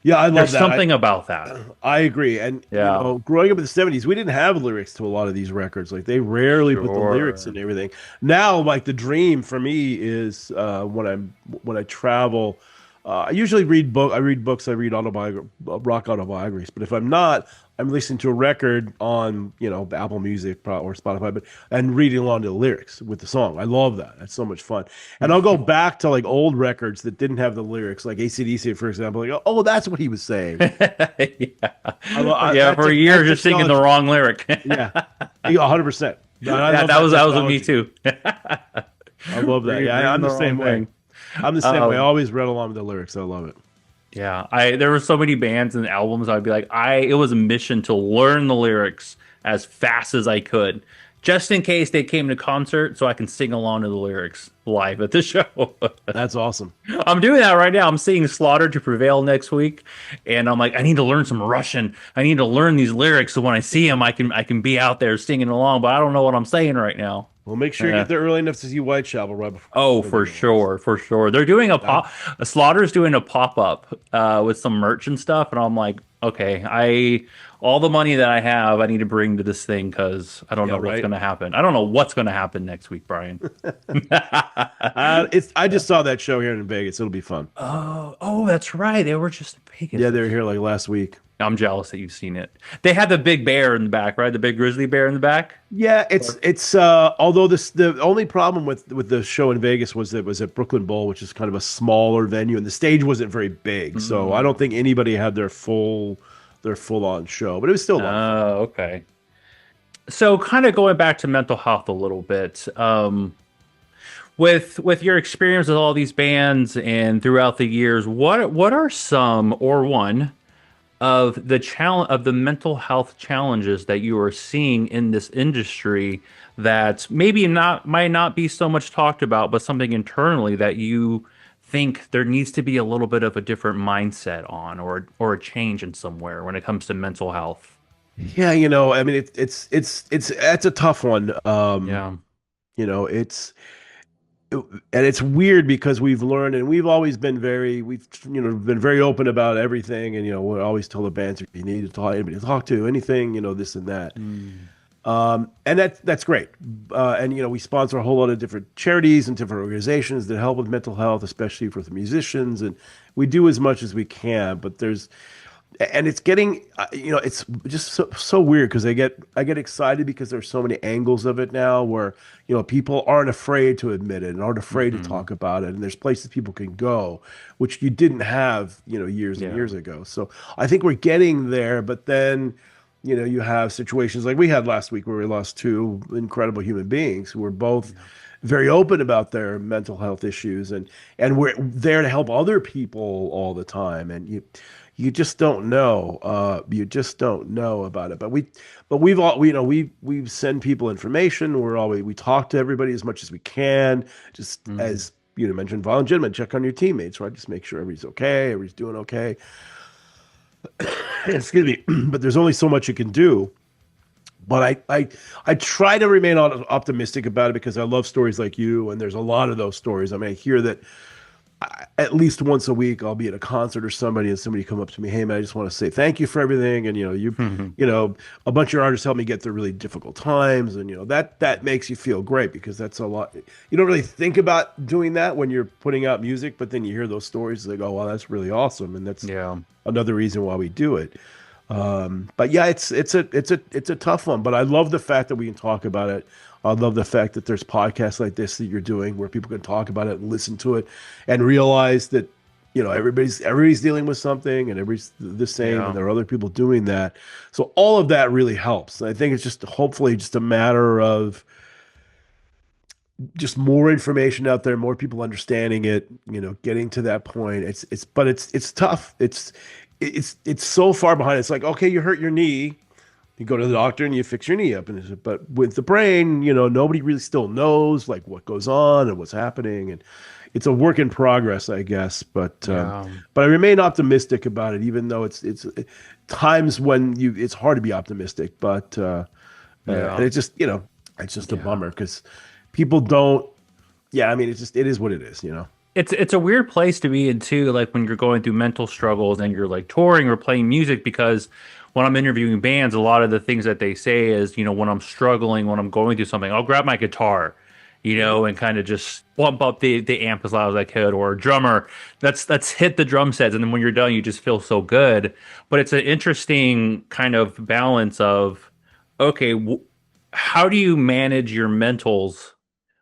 Yeah, I love There's that. something about that. I agree. And Yeah, growing up in the 70s, we didn't have lyrics to a lot of these records. Like they rarely put the lyrics sure. in everything. Now, like the dream for me is when I travel, I usually read books, I read rock autobiographies. But if I'm not, I'm listening to a record on, Apple Music or Spotify, and reading along to the lyrics with the song. I love that. That's so much fun. And I'll go back to like old records that didn't have the lyrics, like AC/DC, for example. Like, oh, that's what he was saying. Yeah. Yeah, That for years you're singing the technology. wrong lyric. Yeah, 100%. I That love that that was that was with me technology. too. I love that. Yeah, Reading I'm the the wrong same way. thing. I'm the same way. I Um, always read along with the lyrics. I love it. yeah, I there were so many bands and albums I'd be like, it was a mission to learn the lyrics as fast as I could, just in case they came to concert, so I can sing along to the lyrics live at the show. That's awesome. I'm doing that right now. I'm seeing Slaughter to Prevail next week, and I'm like, I need to learn some Russian. I need to learn these lyrics so when I see them, I can be out there singing along. But I don't know what I'm saying right now. Well, make sure you Yeah. get there early enough to see Whitechapel right Oh, before they for go on. sure, for sure. They're doing That, a Slaughter's doing a pop up with some merch and stuff, and I'm like, okay, I all the money that I have, I need to bring to this thing because I don't yeah, know what's right. going to happen. I don't know what's going to happen next week, Brian. I just saw that show here in Vegas. It'll be fun. Oh, that's right. They were just in Yeah, Vegas. they were here like last week. I'm jealous that you've seen it. They had the big bear in the back, right? The big grizzly bear in the back. Yeah, it's although the only problem with the show in Vegas was that it was at Brooklyn Bowl, which is kind of a smaller venue, and the stage wasn't very big, so I don't think anybody had their full on show, but it was still a lot of fun. Oh, okay. So, kind of going back to mental health a little bit, with your experience with all these bands and throughout the years, what are some or one of the mental health challenges that you are seeing in this industry that maybe not might not be so much talked about, but something internally that you think there needs to be a little bit of a different mindset on, or a change in somewhere when it comes to mental health? Yeah, I mean it's a tough one. Yeah. It's and it's weird because we've learned and we've been very open about everything, and we always tell the bands if you need to talk anybody to talk to anything, this and that. Mm. And that's great. And we sponsor a whole lot of different charities and different organizations that help with mental health, especially for the musicians, and we do as much as we can. But it's getting, it's just so weird because I get excited because there's so many angles of it now where people aren't afraid to admit it and aren't afraid to Hmm. talk about it, and there's places people can go, which you didn't have years and Yeah. years ago. So I think we're getting there, but then. You have situations like we had last week where we lost two incredible human beings who were both very open about their mental health issues, and we're there to help other people all the time. And you just don't know. You just don't know about it. But we've all, we send people information. We talk to everybody as much as we can, just Hmm. as mentioned, violent gentlemen, check on your teammates, right? Just make sure everybody's okay, everybody's doing okay. Excuse me. But there's only so much you can do. But I try to remain optimistic about it because I love stories like you, and there's a lot of those stories. I mean, I hear that at least once a week I'll be at a concert or somebody come up to me, hey man, I just want to say thank you for everything, and a bunch of artists help me get through really difficult times, and that makes you feel great because that's a lot. You don't really think about doing that when you're putting out music, but then you hear those stories like, oh wow, that's really awesome, and that's Yeah. another reason why we do it. But yeah, it's a tough one. But I love the fact that we can talk about it. I love the fact that there's podcasts like this that you're doing where people can talk about it and listen to it and realize that everybody's dealing with something and everybody's the same, Yeah. and there are other people doing that. So all of that really helps. And I think it's just hopefully just a matter of just more information out there, more people understanding it, getting to that point. It's tough. It's so far behind. It's like, okay, you hurt your knee, you go to the doctor and you fix your knee up, but with the brain, nobody really still knows like what goes on and what's happening, and it's a work in progress, I guess. Yeah. But I remain optimistic about it, even though it's times when it's hard to be optimistic, and Yeah. it's just a Yeah. bummer because people don't. Yeah, I mean, it is what it is. it's a weird place to be in too, like when you're going through mental struggles and you're like touring or playing music, because when I'm interviewing bands, a lot of the things that they say is, when I'm struggling, when I'm going through something, I'll grab my guitar, Mhm. and kind of just bump up the amp as loud as I could, or a drummer, let's hit the drum sets, and then when you're done, you just feel so good. But it's an interesting kind of balance of, okay, how do you manage your mentals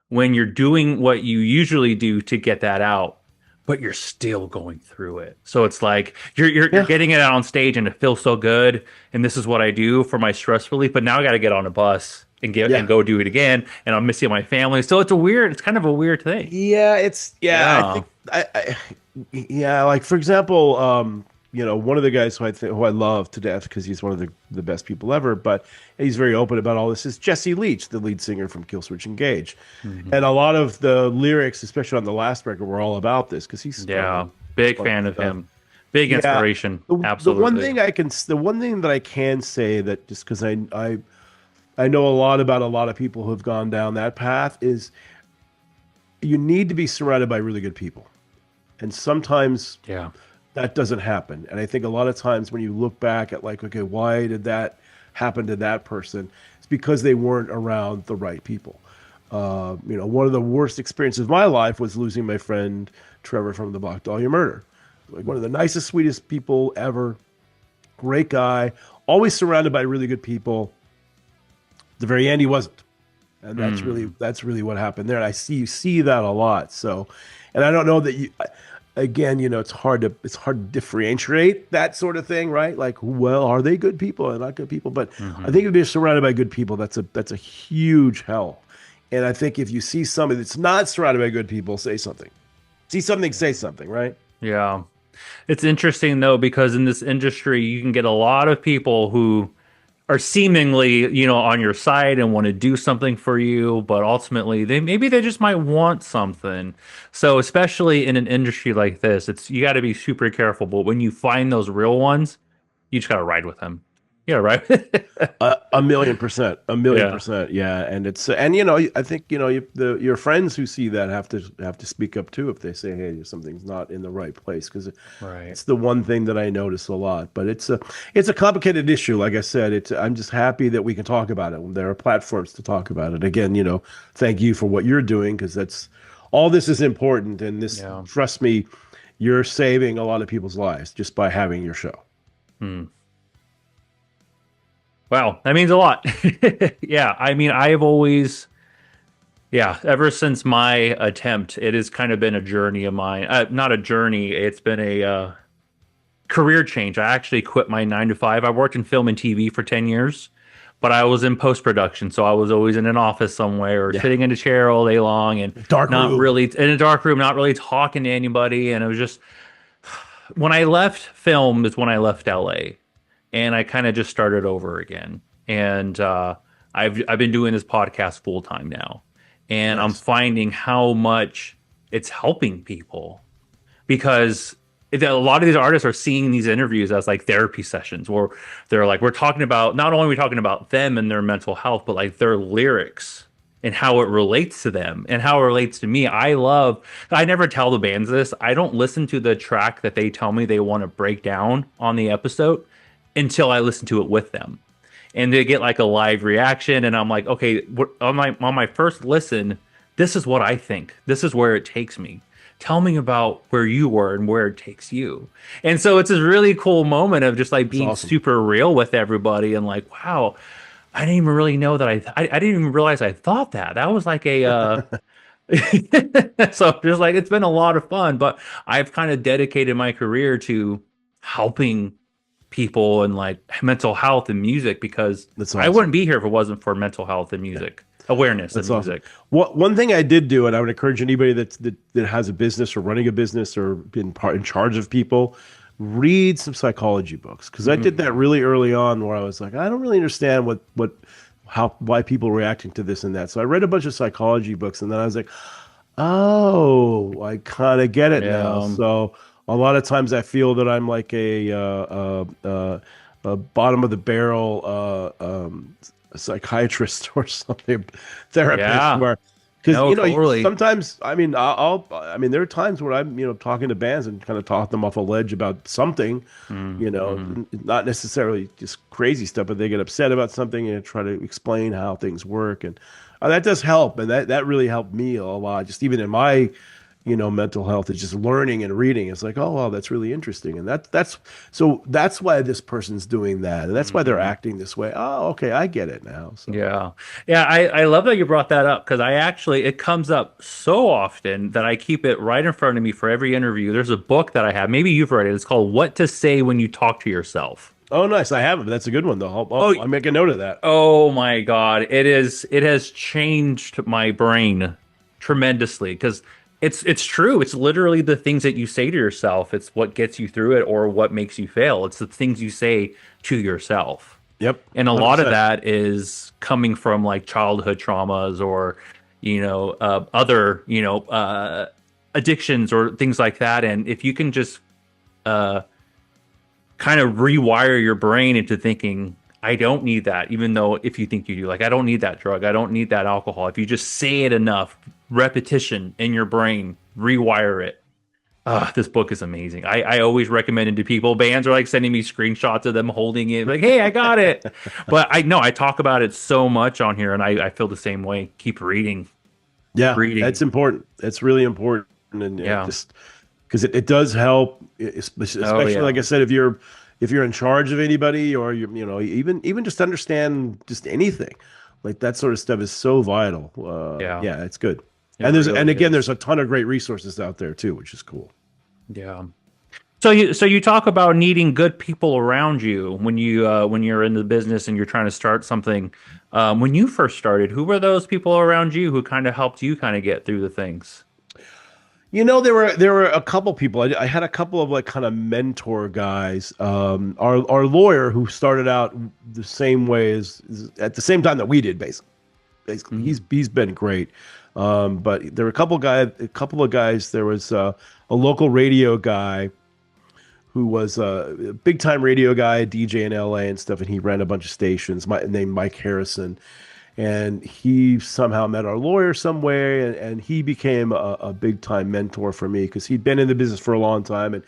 when you're doing what you usually do to get that out, but you're still going through it. So it's like you're Yeah, getting it out on stage and it feels so good, and this is what I do for my stress relief, but now I got to get on a bus and get and yeah. go do it again, and I'm missing my family. So it's kind of a weird thing. I Yeah. think yeah, like for example, one of the guys who I love to death because he's one of the best people ever, but he's very open about all this is Jesse Leach, the lead singer from Killswitch Engage. Mhm. And a lot of the lyrics, especially on the last record, were all about this because he's spun Yeah. on Big spun on fan of stuff. him. Big Yeah. inspiration. The one Absolutely. thing the one thing that I can say that just because I know a lot about a lot of people who have gone down that path is you need to be surrounded by really good people. And sometimes Yeah. that doesn't happen. And I think a lot of times when you look back at like, okay, why did that happen to that person? It's because they weren't around the right people. One of the worst experiences of my life was losing my friend Trevor from the Black Dahlia murder. Like one of the nicest, sweetest people ever. Great guy, always surrounded by really good people. At the very end, he wasn't, and Mm. that's really what happened there. And I see you see that a lot. So, and I don't know that you. Again, it's hard to differentiate that sort of thing, right? Like, well, are they good people or not good people? But I Hmm. think if you're surrounded by good people, that's a huge help. And I think if you see somebody that's not surrounded by good people, say something. See something, say something, right? Yeah. It's interesting though, because in this industry, you can get a lot of people who are seemingly, on your side and want to do something for you, but ultimately they just might want something. So especially in an industry like this, you got to be super careful. But when you find those real ones, you just got to ride with them. Yeah, right. A million percent, a million Yeah, percent, yeah. And I think your friends who see that have to speak up too if they say, hey, something's not in the right place because right. it's the one thing that I notice a lot. But it's a complicated issue. Like I said, I'm just happy that we can talk about it. There are platforms to talk about it. Again, thank you for what you're doing because that's all this is important. And this, Yeah. trust me, you're saving a lot of people's lives just by having your show. Hmm. Wow, that means a lot. Yeah, I mean, I've always Yeah, ever since my attempt, it has kind of been a journey of mine. Not a journey, it's been a career change. I actually quit my 9 to 5. I worked in film and TV for 10 years, but I was in post production. So I was always in an office somewhere or Yeah, sitting in a chair all day long and dark not room. really in a dark room, not really talking to anybody. And it was just when I left film is when I left LA and I kind of just started over again. And I've been doing this podcast full time now, and I'm Nice. finding how much it's helping people because a lot of these artists are seeing these interviews as like therapy sessions where they're like, we're talking about not only are we talking about them and their mental health, but like their lyrics and how it relates to them and how it relates to me. I never tell the bands this. I don't listen to the track that they tell me they want to break down on the episode until I listen to it with them. And they get like a live reaction, and I'm like, okay, on my first listen, this is what I think. This is where it takes me. Tell me about where you were and where it takes you. And so it's this really cool moment of just like That's being awesome. super real with everybody and like, wow, I didn't even really know that I didn't even realize I thought that. That was like a so just like it's been a lot of fun, but I've kind of dedicated my career to helping people and like mental health and music because That's I wouldn't awesome. be here if it wasn't for mental health and Yeah. music awareness and That's awesome. music. One thing I did do, and I would encourage anybody that has a business or running a business or in charge of people, read some psychology books because I did that Mm, really early on where I was like, I don't really understand why people are reacting to this and that. So I read a bunch of psychology books, and then I was like, oh, I kind of get it now. yeah, So a lot of times I feel that I'm like a bottom of the barrel a psychiatrist or something, therapist, yeah, where Because No, totally. sometimes I mean there are times where I'm talking to bands and kind of talk them off a ledge about something, Mm-hmm. not necessarily just crazy stuff, but they get upset about something and try to explain how things work, and that does help, and that really helped me a lot. Just even in my mental health is just learning and reading. It's like, oh, wow, that's really interesting. And that's why this person's doing that. And that's why they're Mm-hmm. acting this way. Oh, okay, I get it now. So, Yeah. Yeah, I love that you brought that up because it comes up so often that I keep it right in front of me for every interview. There's a book that I have. Maybe you've read it. It's called What to Say When You Talk to Yourself. oh, nice. I haven't, but that's a good one, though. Oh, I'll make a note of that. oh my God. It has changed my brain tremendously because it's true. It's literally the things that you say to yourself. It's what gets you through it or what makes you fail. It's the things you say to yourself. Yep, And a lot of 100%. that is coming from like childhood traumas or, other, addictions or things like that. And if you can just uh, kind of rewire your brain into thinking, I don't need that, even though if you think you do, like, I don't need that drug, I don't need that alcohol. If you just say it enough, repetition in your brain, rewire it. This book is amazing. I always recommend it to people. Bands are like sending me screenshots of them holding it, like, hey, I got it. But I know I talk about it so much on here, and I feel the same way. Keep reading, keep Yeah, reading. that's important. That's really important. And Yeah. just because it does help, Oh especially like yeah. I said, if you're in charge of anybody or even just understand just anything, like that sort of stuff is so vital. Yeah. Yeah, it's good. It And really again, there's is. a ton of great resources out there too, which is cool. Yeah. So you talk about needing good people around you when you're in the business and you're trying to start something. When you first started, who were those people around you who kind of helped you kind of get through the things? There were a couple people. I had a couple of like kind of mentor guys. Our lawyer who started out the same way at the same time that we did, basically. Basically, Mm-hmm. he's been great. But there were a couple of guys. There was a local radio guy who was a big time radio guy, a DJ in LA and stuff, and he ran a bunch of stations. Named Mike Harrison, and he somehow met our lawyer some way, and he became a big time mentor for me because he'd been in the business for a long time and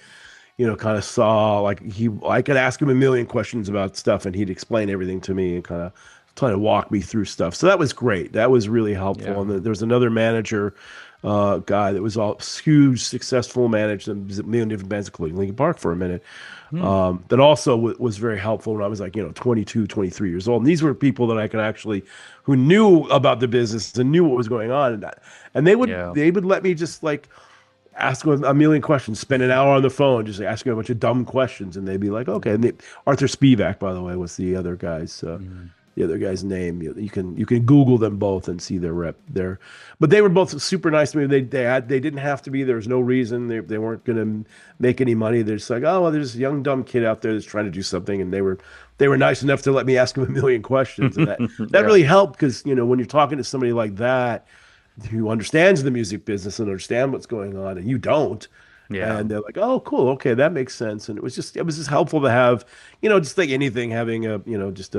kind of saw like I could ask him a million questions about stuff and he'd explain everything to me and kind of try to walk me through stuff. So that was great. That was really helpful. Yeah. And there was another manager guy that was all huge, successful, managed a million different bands, including Linkin Park for a minute. Hmm. That also was very helpful when I was like, 22, 23 years old. And these were people that I could actually, who knew about the business and knew what was going on. And Yeah. they would let me just like ask them a million questions, spend an hour on the phone, just like, asking a bunch of dumb questions. And they'd be like, okay. Arthur Spivak, by the way, was Mm. the other guy's name. You can Google them both and see their rep there. But they were both super nice to me. They didn't have to be. There was no reason. They weren't going to make any money. They're just like, oh well, there's a young dumb kid out there that's trying to do something, and they were nice enough to let me ask him a million questions, and that Yeah. really helped because when you're talking to somebody like that who understands the music business and understand what's going on, and you don't. Yeah. And they're like, "Oh, cool. Okay, that makes sense." And it was just helpful to have, just like anything, having just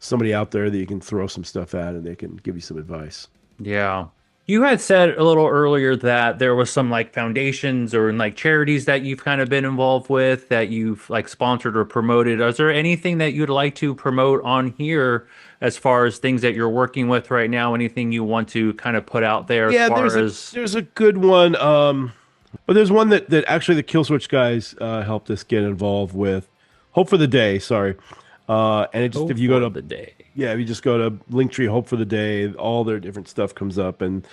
somebody out there that you can throw some stuff at and they can give you some advice. Yeah. You had said a little earlier that there was some like foundations or like charities that you've kind of been involved with that you've like sponsored or promoted. Is there anything that you'd like to promote on here as far as things that you're working with right now? Anything you want to kind of put out there as Yeah, far as there's a good one. But there's one that actually the Killswitch guys helped us get involved with. Hope for the Day, sorry. And it just hope if you go for to the day? Yeah, if you just go to Linktree, Hope for the Day, all their different stuff comes up, and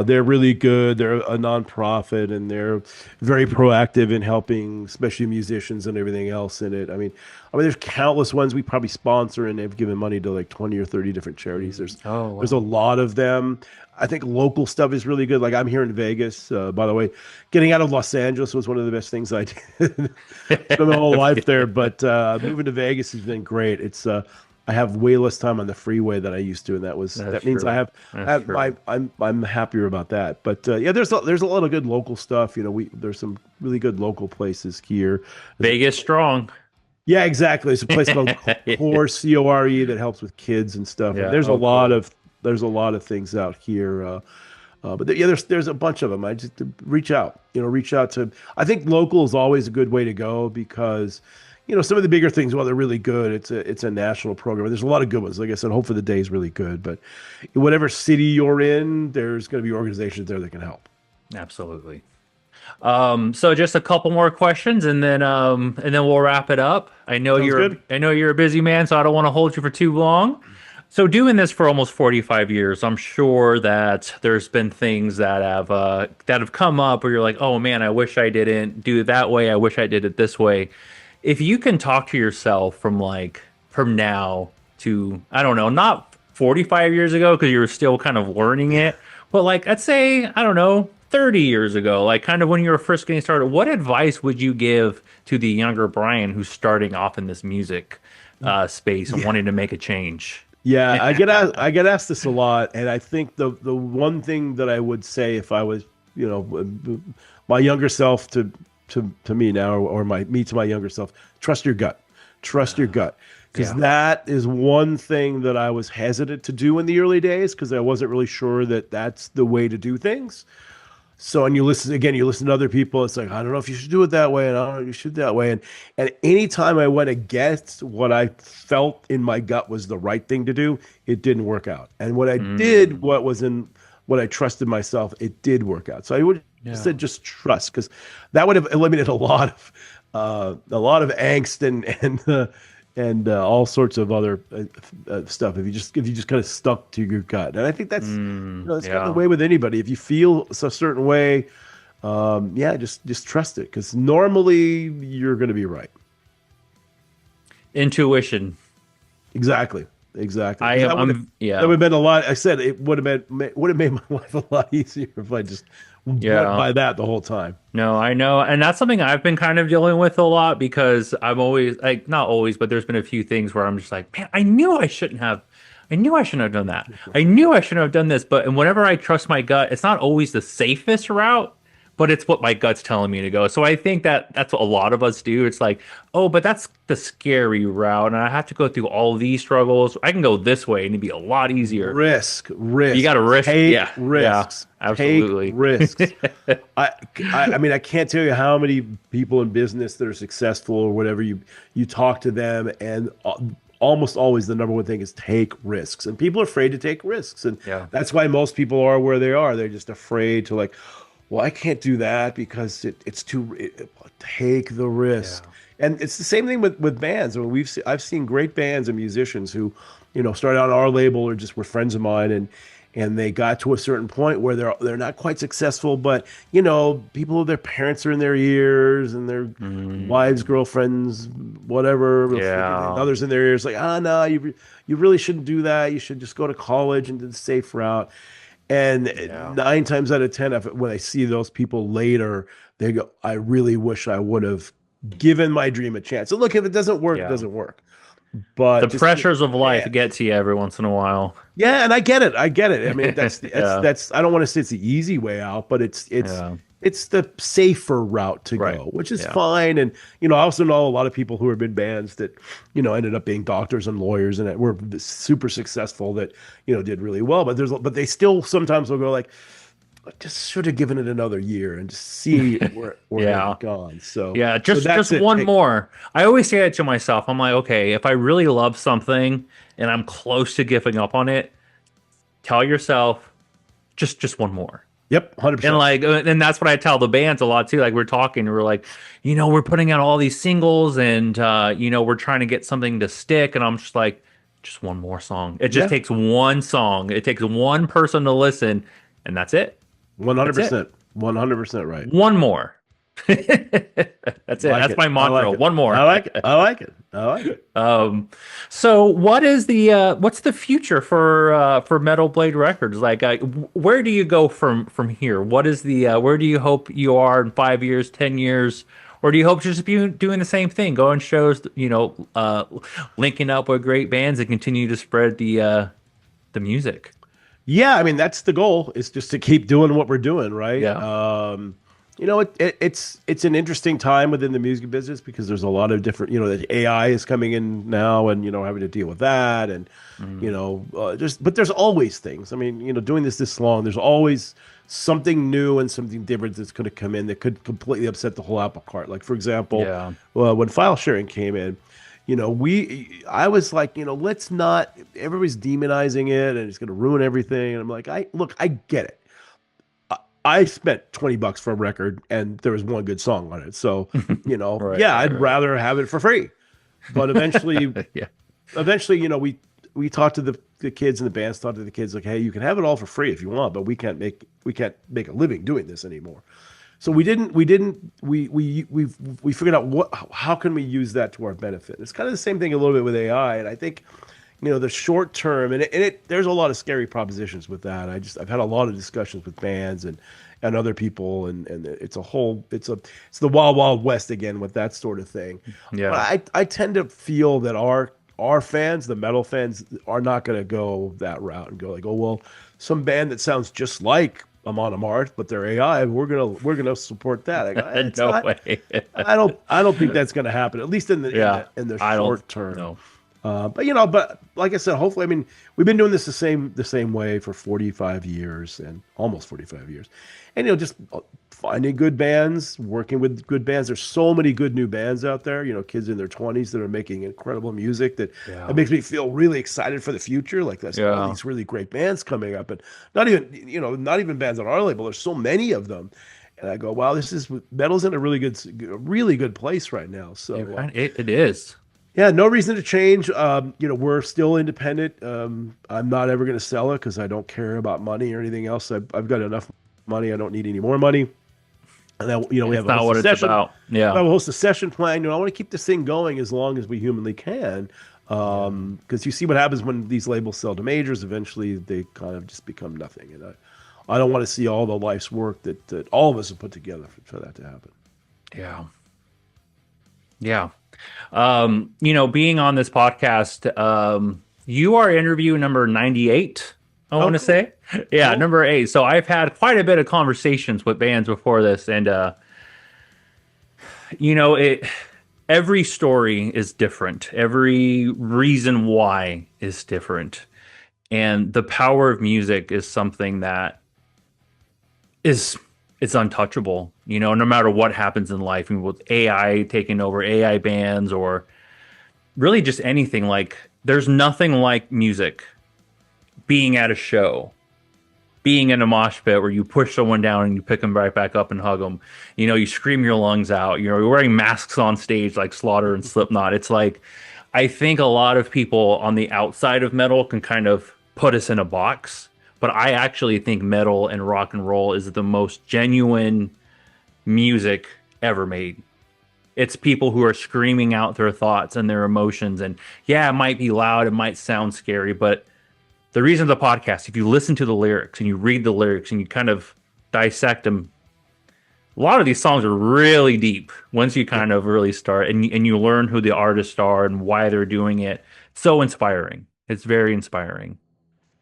they're really good. They're a nonprofit, and they're very proactive in helping, especially musicians and everything else in it. I mean, there's countless ones we probably sponsor, and they've given money to like 20 or 30 different charities. Oh, There's a wow. lot of them. I think local stuff is really good. Like I'm here in Vegas, by the way. Getting out of Los Angeles was one of the best things I did. Spent my whole life there, but moving to Vegas has been great. I have way less time on the freeway than I used to, and That's that means true. That's true. I'm happier about that. But yeah, there's a lot of good local stuff. There's some really good local places here. There's a, Vegas strong. yeah, exactly. There's a place called Core CORE that helps with kids and stuff. And Yeah. Oh, cool. there's a lot of things out here. Yeah, there's a bunch of them. I just reach out, reach out to. I think local is always a good way to go because, some of the bigger things, while they're really good, it's a national program. There's a lot of good ones. Like I said, Hope for the Day is really good, but whatever city you're in, there's going to be organizations there that can help. Absolutely. So just a couple more questions and then we'll wrap it up. Sounds good. I know you're a busy man, so I don't want to hold you for too long. So doing this for almost 45 years, I'm sure that there's been things that have come up where you're like, "Oh man, I wish I didn't do it that way. I wish I did it this way." If you can talk to yourself from now to, I don't know, not 45 years ago because you were still kind of learning it, but like I'd say, I don't know, 30 years ago, like kind of when you were first getting started, what advice would you give to the younger Brian who's starting off in this music space and wanting to make a change? Yeah, I get asked this a lot, and I think the one thing that I would say if I was, my younger self to me now, or my me to my younger self, trust your gut, trust your gut, because that is one thing that I was hesitant to do in the early days because I wasn't really sure that that's the way to do things. So, and you listen to other people. It's like, I don't know if you should do it that way, and I don't know if you should that way. And anytime I went against what I felt in my gut was the right thing to do, it didn't work out. And what I did, what I trusted myself, it did work out. So I would said just trust, because that would have eliminated a lot of angst and all sorts of other stuff if you just kind of stuck to your gut. And I think that's kind of the way with anybody. If you feel a certain way, just trust it, because normally you're going to be right. Intuition. Exactly. Yeah. That would have been a lot. I said it would have made my life a lot easier if I just went by that the whole time. No, I know. And that's something I've been kind of dealing with a lot because I'm always like, not always, but there's been a few things where I'm just like, man, I knew I shouldn't have done that. I knew I shouldn't have done this. But whenever I trust my gut, it's not always the safest route, but it's what my gut's telling me to go. So I think that's what a lot of us do. It's like, oh, but that's the scary route, and I have to go through all these struggles. I can go this way, and it'd be a lot easier. Risk. You got to risk. Take Yeah, risks. absolutely. Take risks. I mean, I can't tell you how many people in business that are successful or whatever, you talk to them, and almost always the number one thing is take risks. And people are afraid to take risks, and that's why most people are where they are. They're just afraid to, like, well, I can't do that because it's too. Take the risk. And it's the same thing with bands. I mean, I've seen great bands and musicians who, started on our label or just were friends of mine, and they got to a certain point where they're not quite successful, but people, their parents are in their ears, and their wives, girlfriends, whatever, others in their ears, like, no, you really shouldn't do that. You should just go to college and do the safe route. And 9 times out of 10, when I see those people later, they go, I really wish I would have given my dream a chance. So look, if it doesn't work, it doesn't work. But the pressures of life get to you every once in a while. Yeah, and I get it. I mean, that's I don't want to say it's the easy way out, but it's the safer route to go, which is fine. And I also know a lot of people who have been bands that ended up being doctors and lawyers and that were super successful, that did really well. But they still sometimes will go like, I just should have given it another year and just see where it's gone. So just one more. I always say it to myself. I'm like, okay, if I really love something and I'm close to giving up on it, tell yourself just one more. Yep, 100%. And that's what I tell the bands a lot too. Like, we're talking, we're like, we're putting out all these singles, and we're trying to get something to stick, and I'm just like, just one more song. It just takes one song. It takes one person to listen, and that's it. 100%. 100% right. One more. That's it. That's my mantra. One more. I like it. So what's the future for Metal Blade Records? Like, where do you go from here? What is where do you hope you are in 5 years, 10 years? Or do you hope to just be doing the same thing, going shows, linking up with great bands and continue to spread the music? Yeah, I mean, that's the goal, is just to keep doing what we're doing, right? Yeah. It's an interesting time within the music business because there's a lot of different, the AI is coming in now, and having to deal with that, and Mm. but there's always things. I mean, doing this long, there's always something new and something different that's going to come in that could completely upset the whole apple cart. Like for example, Yeah. when file sharing came in, I was like, let's not. Everybody's demonizing it and it's going to ruin everything. And I'm like, I get it. I spent $20 for a record and there was one good song on it. So, Right, yeah, right, I'd right. rather have it for free. But Yeah. eventually, we talked to the kids, and the bands talked to the kids like, hey, you can have it all for free if you want, but we can't make a living doing this anymore. So we figured out how can we use that to our benefit. It's kind of the same thing a little bit with AI, and I think the short term, there's a lot of scary propositions with that. I've had a lot of discussions with bands and other people, and it's the wild wild west again with that sort of thing. But Yeah. I tend to feel that our fans, the metal fans, are not going to go that route and go like, oh well, some band that sounds just like Amon Amarth, but they're AI, we're gonna support that. I go, it's No not. way. I don't think that's going to happen, at least in the in Yeah. the in the I don't short term. know. But like I said, hopefully, I mean, we've been doing this the same way for 45 years and almost 45 years, and just finding good bands, working with good bands. There's so many good new bands out there. Kids in their 20s that are making incredible music that Yeah. makes me feel really excited for the future. Like there's all Yeah. these really great bands coming up, and not even bands on our label. There's so many of them. And I go, wow, metal's in a really good place right now. So It is. yeah, no reason to change. We're still independent. I'm not ever going to sell it because I don't care about money or anything else. I've got enough money. I don't need any more money. And then, we It's have a not host what of it's session. about. I Yeah. have a host of session plan. I want to keep this thing going as long as we humanly can. Yeah. Because you see what happens when these labels sell to majors. Eventually, they kind of just become nothing. And I don't want to see all the life's work that all of us have put together for that to happen. Yeah. Yeah. Being on this podcast, you are interview number 98, I Oh, want to cool, say. Yeah, cool. number 8. So I've had quite a bit of conversations with bands before this, and it every story is different. Every reason why is different. And the power of music is something that is it's untouchable. No matter what happens in life, I mean, with AI taking over, AI bands, or really just anything, like there's nothing like music being at a show, being in a mosh pit where you push someone down and you pick them right back up and hug them. You scream your lungs out. You're wearing masks on stage like Slaughter and Slipknot. It's like, I think a lot of people on the outside of metal can kind of put us in a box, but I actually think metal and rock and roll is the most genuine music ever made. It's people who are screaming out their thoughts and their emotions. And yeah, it might be loud, it might sound scary, but the reason of the podcast, if you listen to the lyrics and you read the lyrics and you kind of dissect them, a lot of these songs are really deep once you Yeah. kind of really start and you learn who the artists are and why they're doing it. It's so inspiring. It's very inspiring.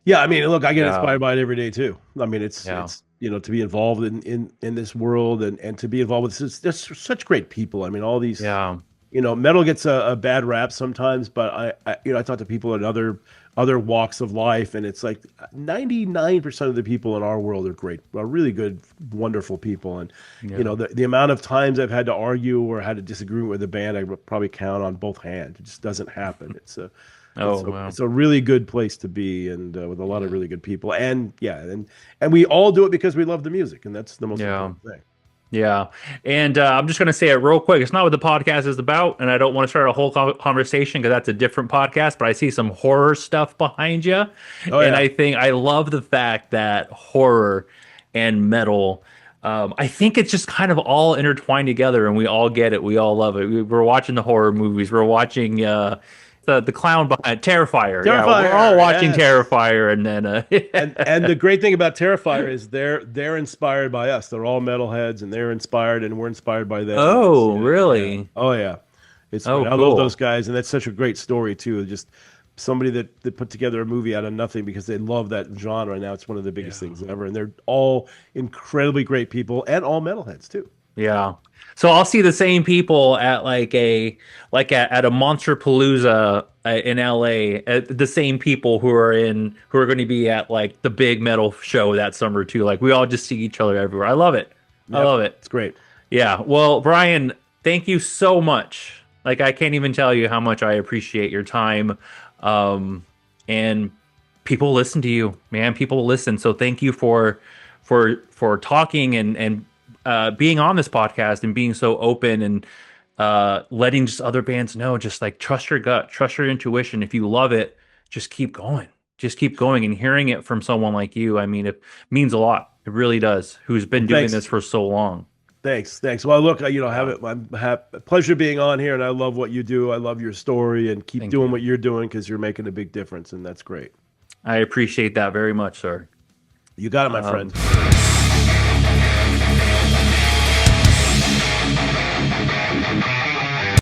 Yeah, I mean, look, I get Yeah. inspired by it every day too. I mean, it's Yeah. it's to be involved in this world and to be involved with just such great people. I mean, all these, Yeah. metal gets a bad rap sometimes, but I talk to people in other walks of life, and it's like 99% of the people in our world are great, are really good, wonderful people. And Yeah. the amount of times I've had to argue or had a disagreement with a band, I would probably count on both hands. It just doesn't happen. Oh, It's a wow. it's a really good place to be, and with a lot of Yeah. really good people. And yeah, and we all do it because we love the music, and that's the most Yeah. important thing. Yeah. And I'm just going to say it real quick. It's not what the podcast is about. And I don't want to start a whole conversation because that's a different podcast. But I see some horror stuff behind you. Oh And yeah. I think I love the fact that horror and metal. I think it's just kind of all intertwined together and we all get it. We all love it. We're watching the horror movies. We're watching the clown behind Terrifier. Yeah, we're all Terrifier, watching yes. Terrifier. And then, And the great thing about Terrifier is they're inspired by us. They're all metalheads, and they're inspired, and we're inspired by them. And oh, yeah, really? oh yeah, it's Oh, great. I love those cool. guys, and that's such a great story too. Just somebody that put together a movie out of nothing because they love that genre. And now it's one of the biggest Yeah. things ever. And they're all incredibly great people and all metalheads too. Yeah. So I'll see the same people at at a Monster Palooza in LA. The same people who are going to be at like the big metal show that summer too. Like we all just see each other everywhere. I love it. I Yep, love it. it's great. Yeah. Well, Brian, thank you so much. Like I can't even tell you how much I appreciate your time. Um, and people listen to you, man. People listen. So thank you for talking and being on this podcast and being so open and letting just other bands know, just like trust your gut, trust your intuition. If you love it, just keep going. Just keep going and hearing it from someone like you. I mean, it means a lot. It really does. Who's Well, been doing this thanks. for so long. Thanks. Well, look, have Yeah. it. I'm pleasure being on here, and I love what you do. I love your story, and keep Thank doing you. what you're doing because you're making a big difference, and that's great. I appreciate that very much, sir. You got it, my Um, friend.